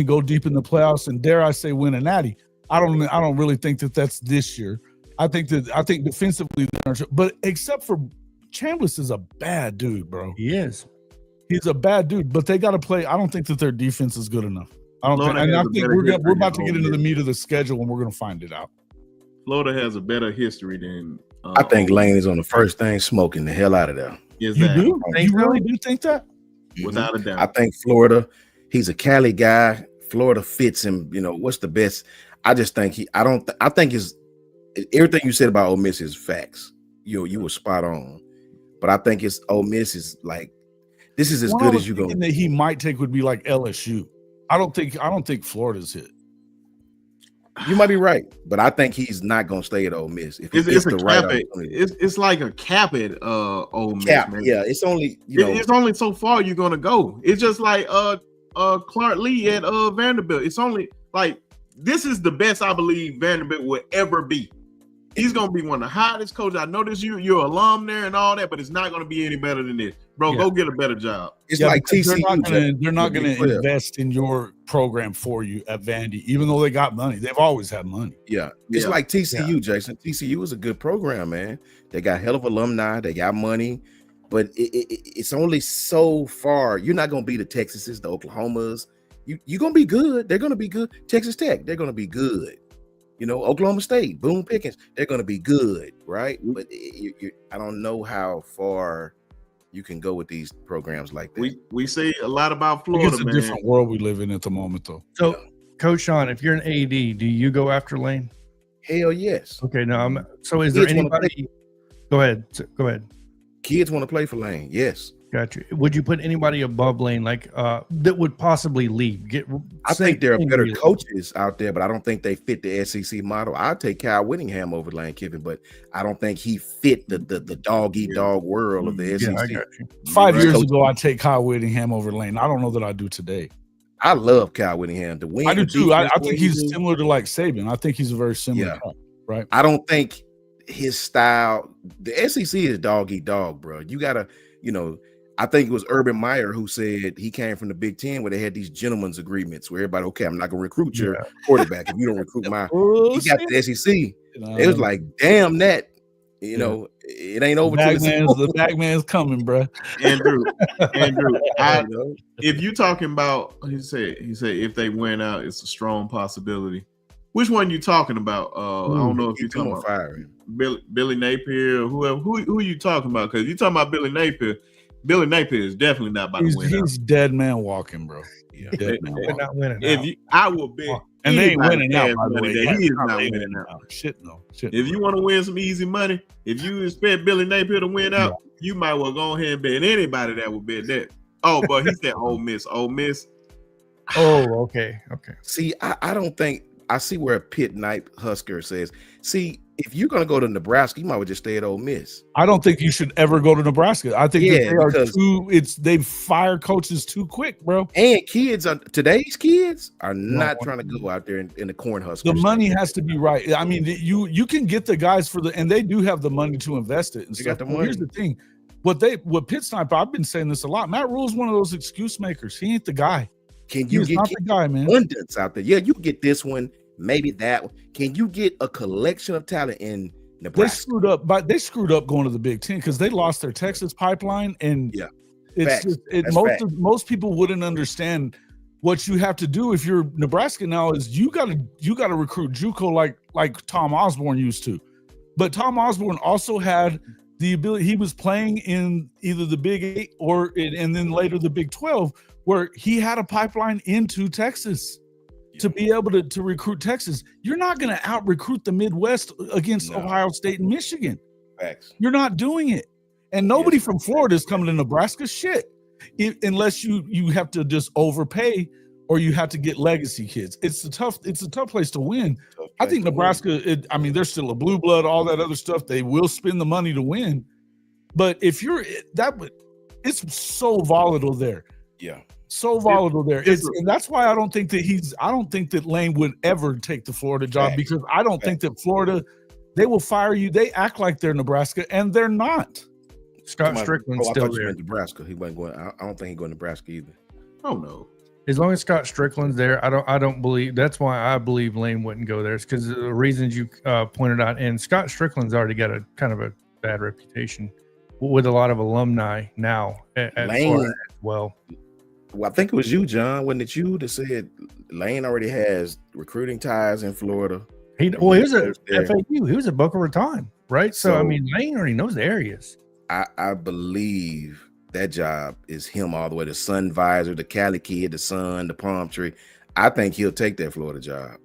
go deep in the playoffs and, dare I say, win a natty. I don't really think that that's this year. I think defensively, but except for Chambliss is a bad dude, bro. He is. He's a bad dude, but they got to play. I don't think that their defense is good enough. I think we're about to get into the meat of the schedule and we're going to find it out. Florida has a better history than. I think Lane is on the first thing, smoking the hell out of there. You do? You really do think that? Without a doubt. I think Florida. He's a Cali guy. Florida fits him. What's the best? I just think I think everything you said about Ole Miss is facts. You were spot on, but I think Ole Miss is like, this is as good as you go. That he might take would be like LSU. I don't think Florida's hit. You might be right, but I think he's not going to stay at Ole Miss. If It's it's a the right cap. It's like a cap at Ole Miss. Cap, Man. yeah. It's only it's only so far you're gonna go. It's just like Clark Lee at Vanderbilt. It's only like this is the best I believe Vanderbilt will ever be. He's gonna be one of the hottest coaches. I notice you're alum there and all that, but it's not gonna be any better than this, bro. Go get a better job. It's like TCU. They're not gonna invest in your program for you at Vandy, even though they got money. They've always had money. Yeah, it's like TCU, Jason. TCU is a good program, man. They got hell of alumni. They got money, but it's only so far. You're not gonna be the Texases, the Oklahomas. You're gonna be good. They're gonna be good. Texas Tech, they're gonna be good. Oklahoma State, Boone Pickens, they're going to be good, right? But I don't know how far you can go with these programs like that. We say a lot about Florida, it's a different world we live in at the moment, though. So, Coach Sean, if you're an AD, do you go after Lane? Hell yes. Okay, now so is there anybody? Go ahead. Kids want to play for Lane, yes. Got you. Would you put anybody above Lane, like that would possibly leave? I think there are better coaches out there, but I don't think they fit the SEC model. I'd take Kyle Whittingham over Lane Kiffin, but I don't think he fit the dog eat dog world of the SEC. I got you. 5 years ago, I'd take Kyle Whittingham over Lane. I don't know that I do today. I love Kyle Whittingham. To win, I do too. I think he's similar to like Saban. I think he's a very similar type, right? I don't think his style. The SEC is dog eat dog, bro. You gotta, I think it was Urban Meyer who said he came from the Big Ten where they had these gentlemen's agreements where everybody, okay, I'm not going to recruit your quarterback if you don't recruit my. He got the SEC. It was like, damn that, it ain't over. The bag man's coming, bro. Andrew, if you talking about, he said if they win out, it's a strong possibility. Which one you talking about? I don't know if you're talking about firing Billy Napier or whoever. Who you talking about? Because you talking about Billy Napier. Billy Napier is definitely not about to win. He's dead man walking, bro. Yeah, dead man walking. Not winning. I will bet, and they ain't winning out. By the way, he is not winning out. Shit, no. If you want to win some easy money, if you expect Billy Napier to win out, you might well go ahead and bet anybody that would bet that. Oh, but he said Ole Miss. Ole Miss. Oh, okay. See, I don't think I see where Pitt Knight Husker says. See, if you're going to go to Nebraska, you might well just stay at Ole Miss. I don't think you should ever go to Nebraska. I think they fire coaches too quick, bro. And today's kids are not trying to go out there in the Cornhuskers. The money has to be right. I mean, you can get the guys and they do have the money to invest it. And stuff. Here's the thing, what Pitt Sniper, I've been saying this a lot. Matt Rule's one of those excuse makers. He ain't the guy. Can you get the guy, man? Abundance out there? Yeah, you get this one. Maybe that one. Can you get a collection of talent in Nebraska? They screwed up going to the Big Ten because they lost their Texas pipeline, and most people wouldn't understand what you have to do if you're Nebraska now. Is you got to recruit JUCO like Tom Osborne used to, but Tom Osborne also had the ability. He was playing in either the Big 8 and then later the Big 12, where he had a pipeline into Texas. To be able to recruit Texas, you're not going to out-recruit the Midwest against Ohio State and Michigan. Facts. You're not doing it. And nobody from Florida is coming to Nebraska. Shit. Unless you have to just overpay or you have to get legacy kids. It's a tough place to win. I think Nebraska, they're still a blue blood, all that other stuff. They will spend the money to win. But if it's so volatile there. Yeah. So volatile there. And that's why I don't think that Lane would ever take the Florida job, because I don't think that Florida, they will fire you. They act like they're Nebraska, and they're not. Scott Strickland's still there. Nebraska. He wasn't going. I don't think he's going to Nebraska either. Oh no. As long as Scott Strickland's there, I don't believe. That's why I believe Lane wouldn't go there. It's because of the reasons you pointed out. And Scott Strickland's already got a kind of a bad reputation with a lot of alumni now at Florida as well. Well, I think it was you, John. Wasn't it you that said Lane already has recruiting ties in Florida? He was at FAU. He was at Boca Raton, right? So Lane already knows the areas. I believe that job is him all the way to Sun Visor, the Cali Kid, the Sun, the Palm Tree. I think he'll take that Florida job.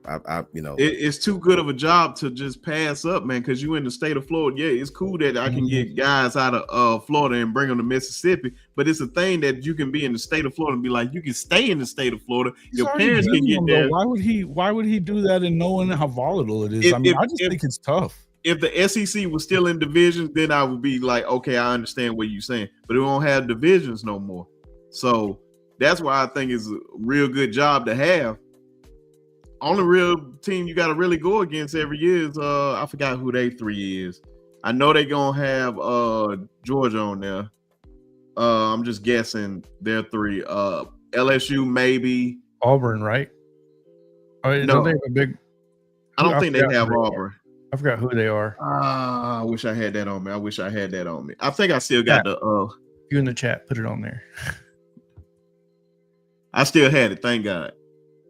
It's too good of a job to just pass up, man. Because you in the state of Florida. Yeah, it's cool that I can get guys out of Florida and bring them to Mississippi, but it's a thing that you can be in the state of Florida and be like, you can stay in the state of Florida. Your parents can get there. Why would he do that and knowing how volatile it is? I just think it's tough. If the SEC was still in divisions, then I would be like, okay, I understand what you're saying, but it won't have divisions no more. So that's why I think it's a real good job to have. Only real team you got to really go against every year is I forgot who they 3 is. I know they're gonna have Georgia on there. I'm just guessing they're 3. LSU maybe. Auburn, right? No, don't they have a big. I don't think they have Auburn. I forgot who they are. I wish I had that on me. I think I still got you in the chat, put it on there. I still had it, thank God.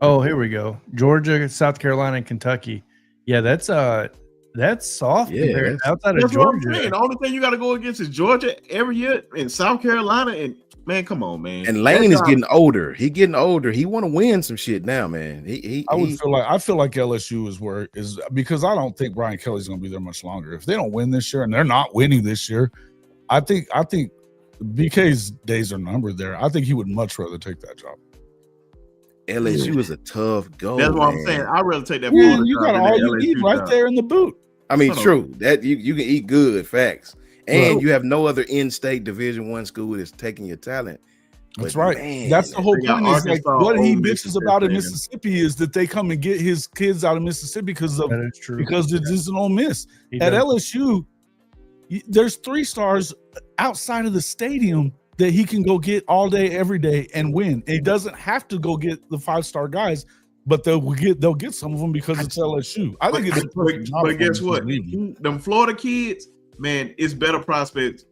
Oh, here we go. Georgia, South Carolina, and Kentucky. Yeah, that's soft compared outside of Georgia. The only thing you got to go against is Georgia every year, and South Carolina, and man, come on, man. And Lane is getting older. He getting older. He want to win some shit now, man. I feel like LSU is because I don't think Brian Kelly's going to be there much longer. If they don't win this year, and they're not winning this year, I think BK's days are numbered there. I think he would much rather take that job. LSU is a tough go. That's what I'm saying. I'd rather take that. You got all you need right there in the boot. I mean, true. That you can eat good, facts. And you have no other in-state Division I school that's taking your talent. That's right. Man, that's the whole point. Is like what he bitches about in Mississippi is that they come and get his kids out of Mississippi because it is an Ole Miss. At LSU, there's 3 stars outside of the stadium that he can go get all day, every day, and win. He doesn't have to go get the 5-star guys, but they'll get some of them because it's LSU. I think it's a perfect job. But guess what? Them Florida kids, man, it's better prospects.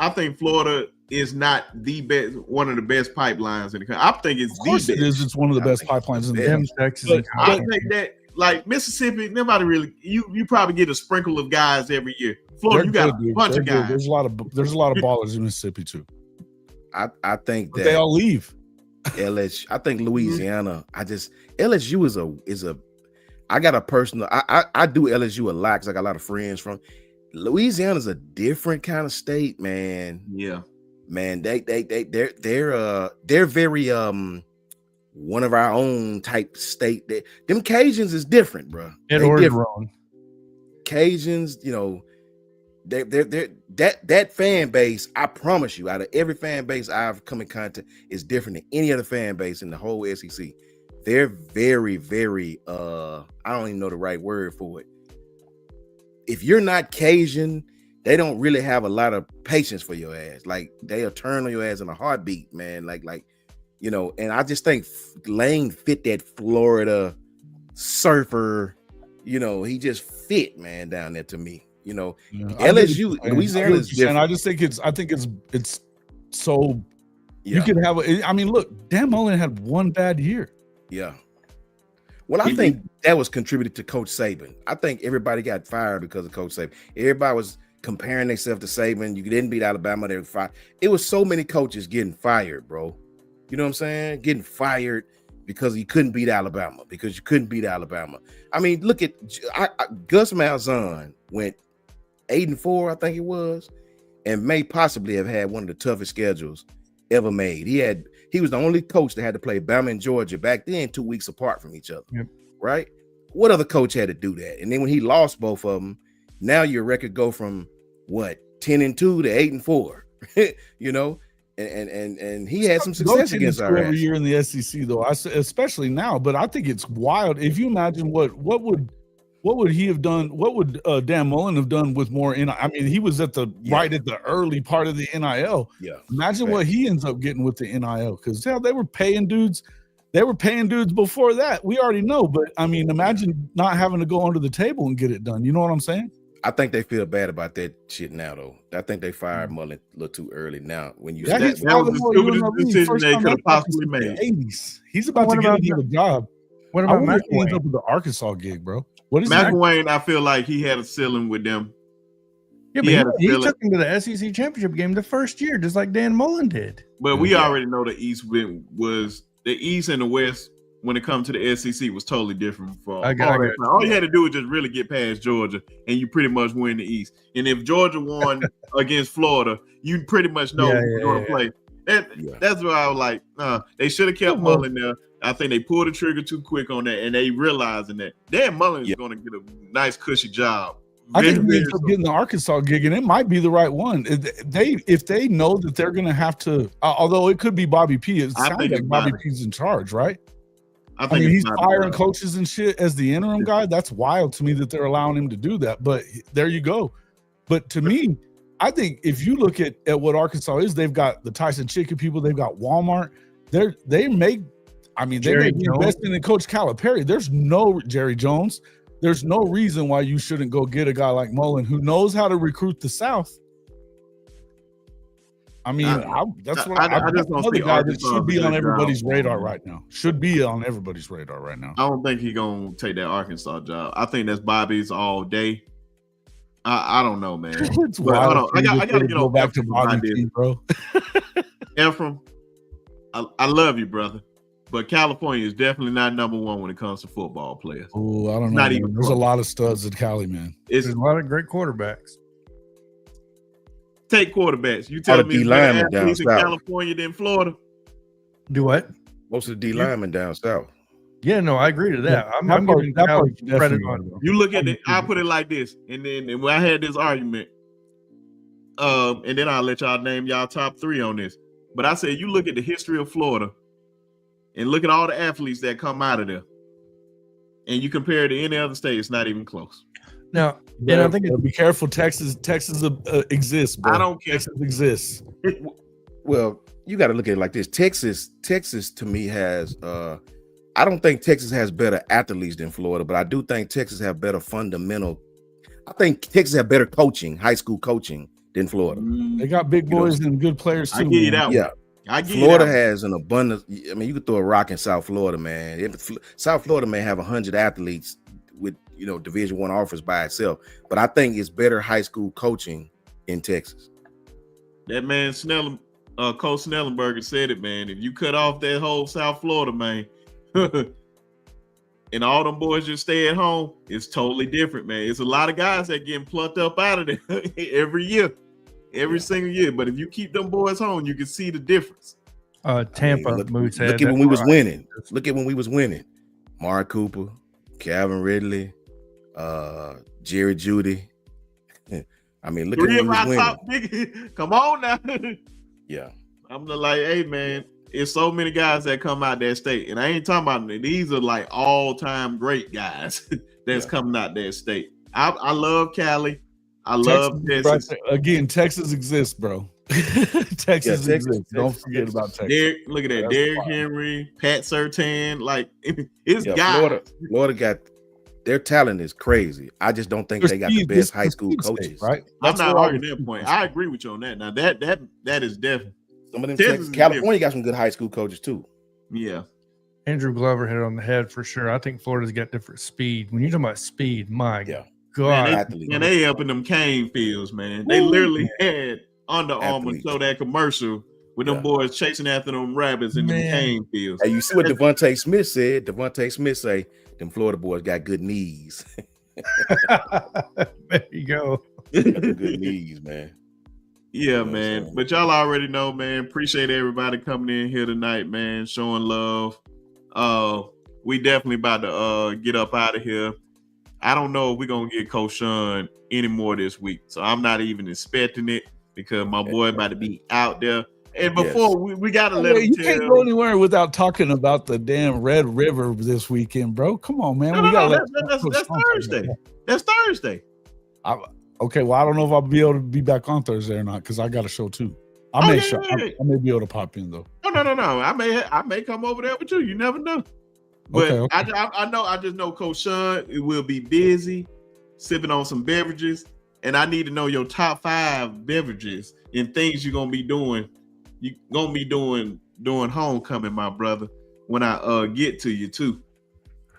I think Florida is not the best, one of the best pipelines in the country. I think it's the best. It is. It's one of the best pipelines in the country. Texas. I think that, like Mississippi, nobody really. You probably get a sprinkle of guys every year. Florida, you got a bunch of guys. There's a lot of ballers in Mississippi too. I think that they all leave. LSU. I think Louisiana. LSU is a. I got a personal. I do LSU a lot because I got a lot of friends from. Louisiana's a different kind of state, man. Yeah, man. They're very one of our own type state. Them Cajuns is different, bro. Wrong. Cajuns, you know, they're that fan base. I promise you, out of every fan base I've come in contact, is different than any other fan base in the whole SEC. They're very, very. I don't even know the right word for it. If you're not Cajun, they don't really have a lot of patience for your ass. Like they'll turn on your ass in a heartbeat, man. Like you know. And I just think Lane fit that Florida surfer. You know, he just fit, man, down there to me. You know, LSU, Louisiana is different. I just think it's so you could have. I mean, look, Dan Mullen had one bad year. Yeah. Well, I think that was contributed to Coach Saban. I think everybody got fired because of Coach Saban. Everybody was comparing themselves to Saban. You didn't beat Alabama, they were fired. It was so many coaches getting fired, bro. You know what I'm saying? Getting fired because you couldn't beat Alabama. I mean, look at Gus Malzahn went 8-4, I think it was, and may possibly have had one of the toughest schedules ever made. He was the only coach that had to play Bama and Georgia back then 2 weeks apart from each other. Yep. Right? What other coach had to do that? And then when he lost both of them, now your record go from what 10-2 to 8-4. You know, and he had some success against our every year in the SEC though. Especially now, but I think it's wild. If you imagine what would he have done? What would Dan Mullen have done with more? I mean, he was right at the early part of the NIL. Yeah. Imagine what he ends up getting with the NIL, because they were paying dudes. They were paying dudes before that. We already know, but I mean, imagine not having to go under the table and get it done. You know what I'm saying? I think they feel bad about that shit now, though. I think they fired Mullen a little too early now. When you that was the stupidest decision they could have possibly made. 80s. He's about to get another job. What about McElwain? He ends up with the Arkansas gig, bro. What is McElwain? I feel like he had a ceiling with them. Yeah, but he took him to the SEC championship game the first year, just like Dan Mullen did. But we already know the East and the West when it comes to the SEC was totally different from I got you. all you had to do was just really get past Georgia, and you pretty much win the East. And if Georgia won against Florida, you pretty much know who's going to play. That's why I was like, they should have kept Mullen there. I think they pulled the trigger too quick on that, and they realizing that Dan Mullen is going to get a nice cushy job. I think we ended up getting the Arkansas gig, and it might be the right one. If they know that they're going to have to, although it could be Bobby P. It sounds like Bobby P's in charge, right? I mean, he's firing coaches and shit as the interim guy. That's wild to me that they're allowing him to do that. But there you go. But to me, I think if you look at what Arkansas is, they've got the Tyson Chicken people, they've got Walmart. They make investing in Coach Calipari. There's no Jerry Jones. There's no reason why you shouldn't go get a guy like Mullen who knows how to recruit the South. I mean, that's what I just don't see guy that should be on everybody's radar right now. Should be on everybody's radar right now. I don't think he's gonna take that Arkansas job. I think that's Bobby's all day. I don't know, man. It's wild. I gotta get on back to Bobby, bro. Ephraim, I love you, brother. But California is definitely not number one when it comes to football players. Oh, I don't know. Not even there's a lot of studs in Cali, man. There's a lot of great quarterbacks. Take quarterbacks. You telling me better athletes in California than Florida? Do what? Most of the D linemen down south. Yeah, no, I agree to that. I'm giving credit on. You look at it. I put it like this, and then when I had this argument, and then I'll let y'all name y'all top three on this. But I said you look at the history of Florida, and look at all the athletes that come out of there, and you compare it to any other state, it's not even close. Now, and I think be careful. Texas exists, bro. I don't care. Texas exists. Well, you got to look at it like this. Texas to me has. I don't think Texas has better athletes than Florida, but I do think Texas have better fundamental. I think Texas have better coaching, high school coaching than Florida. They got big boys and good players too. I give you that one. Yeah. Florida has an abundance. I mean, you could throw a rock in South Florida, man. South Florida may have 100 athletes with Division I offers by itself, but I think it's better high school coaching in Texas. That man Coach Snellenberger said it, man. If you cut off that whole South Florida, man, and all them boys just stay at home, it's totally different, man. It's a lot of guys that getting plucked up out of there every year. Every single year, but if you keep them boys home, you can see the difference. Tampa, look at when we was winning. Look at when we was winning. Mark Cooper, Calvin Ridley, Jerry Jeudy. I mean, look at when we was winning. Come on now. Yeah, I'm like, hey man, it's so many guys that come out that state, and I ain't talking about these are like all-time great guys that's coming out that state. I love Cali. I love Texas. Right again, Texas exists, bro. Texas exists. Don't forget about Texas. Look at that. Derrick Henry, Pat Surtain. Like, it's guys. Florida got their talent is crazy. I just don't think they got the best high school coaches. Right? I'm not arguing that point. I agree with you on that. Now, that is definitely. Some of them California got some good high school coaches, too. Yeah. Andrew Glover hit it on the head for sure. I think Florida's got different speed. When you're talking about speed, my God. Man, they up in them cane fields, man. They literally had Under Armour show that commercial with them boys chasing after them rabbits in the cane fields. Hey, you see what Devontae Smith said? Devontae Smith say them Florida boys got good knees. There you go. Good knees, man. Yeah, man. But y'all already know, man. Appreciate everybody coming in here tonight, man. Showing love. We definitely about to get up out of here. I don't know if we're going to get Coach Sean anymore this week. So I'm not even expecting it because my boy about to be out there. And before we got to let him you can't go anywhere without talking about the damn Red River this weekend, bro. Come on, man. That's Thursday. That's Thursday. Okay, well, I don't know if I'll be able to be back on Thursday or not because I got a show too. I may be able to pop in though. No. I may come over there with you. You never know. But okay. I just know Coach Sean will be busy sipping on some beverages, and I need to know your top 5 beverages and things you're gonna be doing. You're gonna be doing homecoming, my brother, when I get to you too.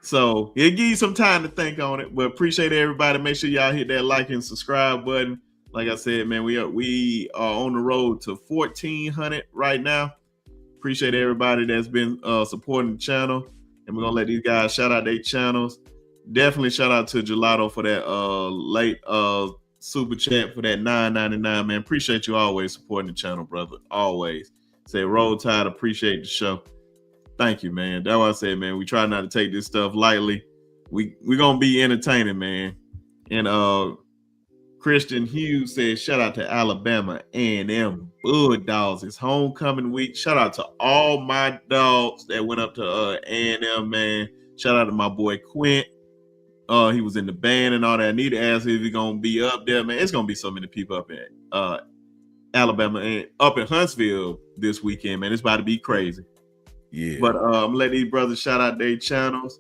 So it'll give you some time to think on it. But appreciate everybody. Make sure y'all hit that like and subscribe button. Like I said, man, we are on the road to 1,400 right now. Appreciate everybody that's been supporting the channel. and we're gonna let these guys shout out their channels. Definitely shout out to Gelato for that late super chat for that $9.99, man. Appreciate you always supporting the channel, brother. Always. Say Roll Tide, appreciate the show. Thank you, man. That's what I said, man. We try not to take this stuff lightly. We're gonna be entertaining, man. And Christian Hughes says, shout out to Alabama A&M Bulldogs. It's homecoming week. Shout out to all my dogs that went up to A&M, man. Shout out to my boy Quint. He was in the band and all that. I need to ask if he's gonna be up there, man. It's gonna be so many people up in Alabama and up in Huntsville this weekend, man. It's about to be crazy. Yeah. But I'm gonna let these brothers shout out their channels,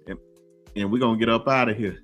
and we're gonna get up out of here.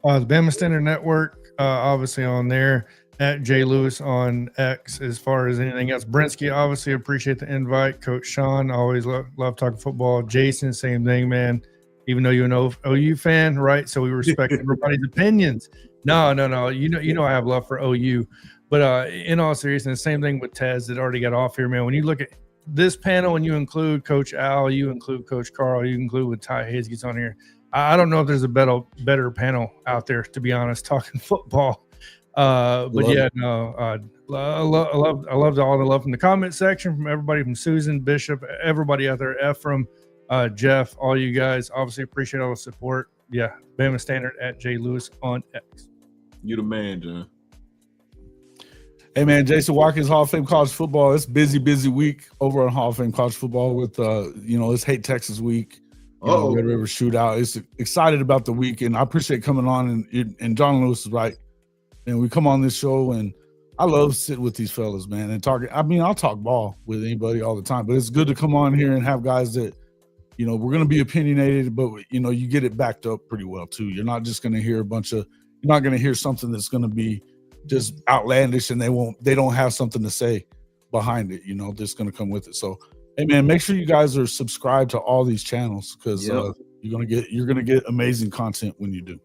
The Bama Standard Network, obviously on there, at Jay Lewis on X. As far as anything else, Brinsky, obviously appreciate the invite. Coach Sean, always love talking football. Jason, same thing, man. Even though you're an OU fan, right? So we respect everybody's opinions. No. You know I have love for OU. But in all seriousness, same thing with Tez that already got off here, man. When you look at this panel and you include Coach Al, you include Coach Carl, you include when Ty Hayes gets on here, I don't know if there's a better panel out there, to be honest, talking football. I loved all the love from the comment section, from everybody, from Susan, Bishop, everybody out there, Ephraim, Jeff, all you guys. Obviously appreciate all the support. Yeah, Bama Standard at Jay Lewis on X. You the man, John. Hey man, Jason Watkins, Hall of Fame College Football. It's busy week over on Hall of Fame College Football with it's Hate Texas week. Red River Shootout. It's excited about the week, and I appreciate coming on. And John Lewis is right. And we come on this show, and I love sitting with these fellas, man, and talking. I mean, I'll talk ball with anybody all the time, but it's good to come on here and have guys that, we're going to be opinionated, but you get it backed up pretty well too. You're not just going to hear you're not going to hear something that's going to be just outlandish and they don't have something to say behind it, that's going to come with it. So, hey man, make sure you guys are subscribed to all these channels, because you're going to get amazing content when you do.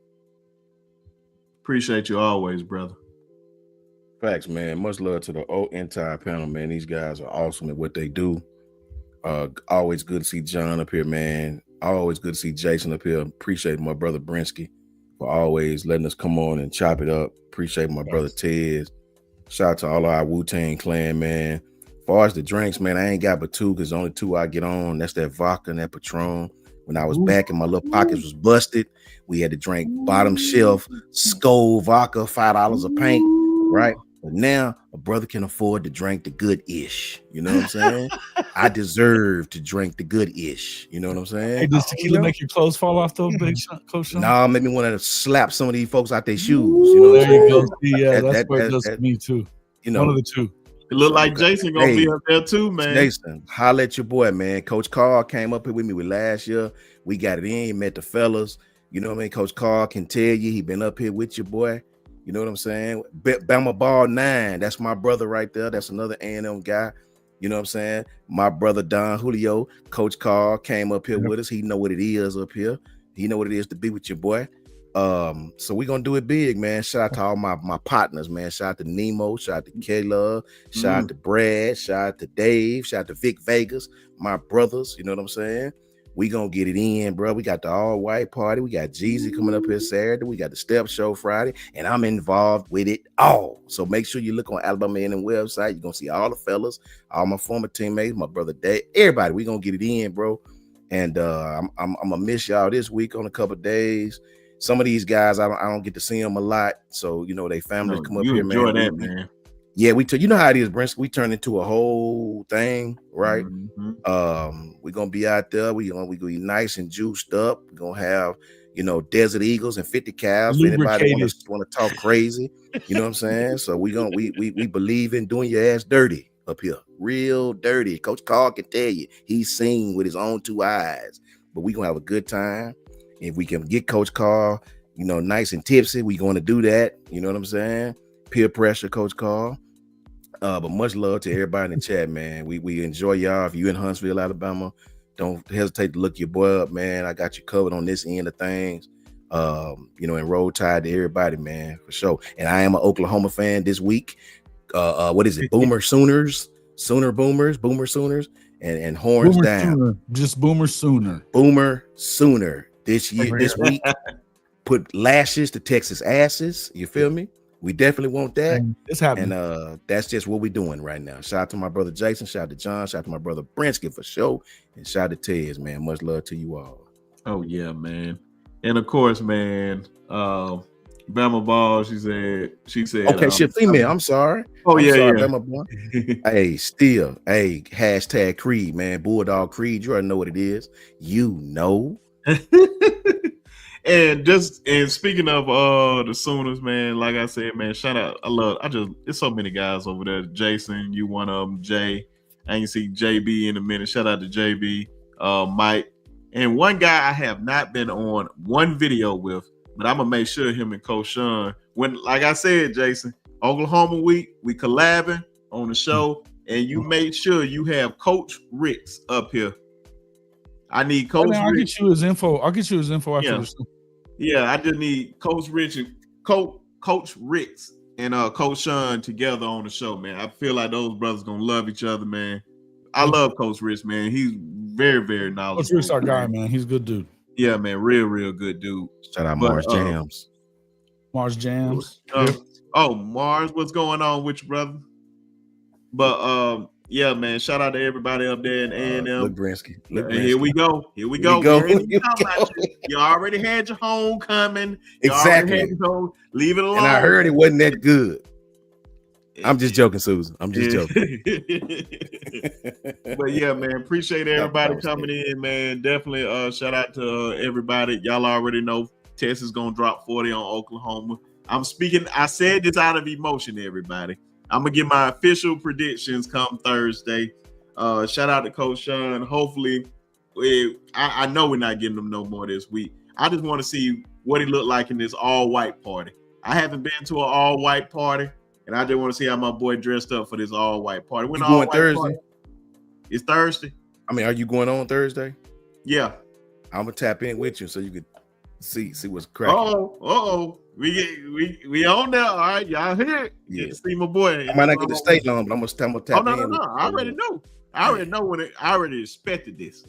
Appreciate you always, brother. Facts, man. Much love to the entire panel, man. These guys are awesome at what they do. Always good to see John up here, man. Always good to see Jason up here. Appreciate my brother Brinsky for always letting us come on and chop it up. Appreciate my brother Tez. Shout out to all of our Wu-Tang clan, man. As far as the drinks, man, I ain't got but two, because only two I get on. That's that vodka and that Patron. When I was back and my little pockets was busted, we had to drink bottom shelf Skol vodka, $5 a pint, right? But now a brother can afford to drink the good-ish. You know what I'm saying? I deserve to drink the good-ish. You know what I'm saying? Hey, does tequila make your clothes fall off though, big Coach Sean? Nah, make me want to slap some of these folks out their shoes. You know what I'm There you saying? go. Yeah, that's what it does to me too. One of the two. It look like Jason gonna be up there too, man. Jason, holla at your boy, man. Coach Carl came up here with me last year. We got it in, met the fellas. You know what I mean? Coach Carl can tell you he been up here with your boy. You know what I'm saying? Bama Ball 9. That's my brother right there. That's another A&M guy. You know what I'm saying? My brother Don Julio, Coach Carl came up here with us. He know what it is up here. He know what it is to be with your boy. So we're gonna do it big, man. Shout out to all my partners, man. Shout out to Nemo, shout out to K-Love, shout out to Brad, shout out to Dave, shout out to Vic Vegas, my brothers. You know what I'm saying? We gonna get it in, bro. We got the all-white party. We got Jeezy coming up here Saturday. We got the Step Show Friday, and I'm involved with it all. So make sure you look on Alabama A&M website. You're gonna see all the fellas, all my former teammates, my brother Dave, everybody. We gonna get it in, bro. And I'm gonna miss y'all this week on a couple of days. Some of these guys, I don't get to see them a lot. So, they families come up here, man. Enjoy that, man. Yeah, you know how it is, Brent. We turn into a whole thing, right? Mm-hmm. We're gonna be out there. We're gonna be nice and juiced up. We're gonna have, Desert Eagles and 50 cows. If anybody want to talk crazy, you know what I'm saying? So we believe in doing your ass dirty up here, real dirty. Coach Carl can tell you he's seen with his own two eyes. But we gonna have a good time. If we can get Coach Carl, nice and tipsy, we going to do that. You know what I'm saying? Peer pressure, Coach Carl. But much love to everybody in the chat, man. We enjoy y'all. If you in Huntsville, Alabama, don't hesitate to look your boy up, man. I got you covered on this end of things. And Roll Tide to everybody, man, for sure. And I am an Oklahoma fan this week. What is it? Boomer Sooners, Boomer Sooners. and horns Boomer down. Sooner. Just Boomer Sooner. Boomer Sooner this year, this week. Put lashes to Texas asses. You feel me? We definitely want that. It's happening. And that's just what we're doing right now. Shout out to my brother Jason, shout out to John, shout out to my brother Brinsky for sure, and shout out to Tez, man. Much love to you all. Oh yeah, man. And of course, man, Bama Ball, she said okay, shit, female. I'm sorry. Oh, I'm yeah, sorry, yeah. Bama Ball. Hey, still, hey, hashtag Creed, man. Bulldog Creed, you already know what it is. You know. And speaking of the Sooners, man, like I said, man, shout out. There's so many guys over there. Jason, you one of them. Jay, I ain't see JB in a minute. Shout out to JB, Mike, and one guy I have not been on one video with, but I'm gonna make sure him and Coach Sean, when, like I said, Jason, Oklahoma week, we collabing on the show, and you made sure you have Coach Ricks up here. I need Coach. I'll get you his info. I'll get you his info after this. Yeah, I just need Coach Rich and Coach Ricks and Coach Sean together on the show, man. I feel like those brothers gonna love each other, man. I love Coach Rich, man. He's very, very knowledgeable. Coach Rich, our guy, man. He's a good dude. Yeah, man, real good dude. Shout out Mars Jams. Mars Jams. Mars, what's going on with you, brother? But yeah, man, shout out to everybody up there in A&M. Look, Brinsky. Here we go. You already had your homecoming. Exactly. Leave it alone. And I heard it wasn't that good. I'm just joking, Susan. I'm just joking. But yeah, man, appreciate everybody coming in, man. Definitely shout out to everybody. Y'all already know Tess is gonna drop 40 on Oklahoma. I said this out of emotion, everybody. I'm gonna get my official predictions come Thursday. Shout out to Coach Sean. Hopefully, I know we're not getting them no more this week. I just want to see what he looked like in this all-white party. I haven't been to an all-white party, and I just want to see how my boy dressed up for this all-white party. When going Thursday? Party? It's Thursday. I mean, are you going on Thursday? Yeah. I'm gonna tap in with you so you could see what's cracking. We on there. All right, y'all here. Yeah. See my boy. I might not get to stay long, but I'm gonna tap in. No. I already know. I already expected this.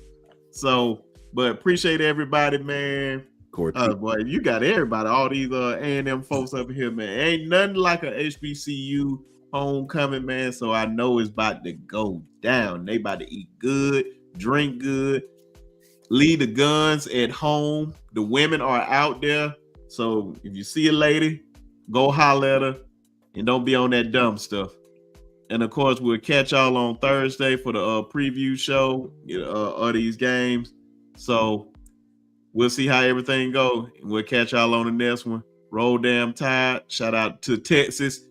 So, but appreciate everybody, man. Boy, you got everybody, all these A&M folks up here, man. Ain't nothing like a HBCU homecoming, man. So I know it's about to go down. They about to eat good, drink good, leave the guns at home. The women are out there. So if you see a lady, go holler at her and don't be on that dumb stuff. And of course, we'll catch y'all on Thursday for the preview show of these games. So we'll see how everything goes. And we'll catch y'all on the next one. Roll damn Tide. Shout out to Texas.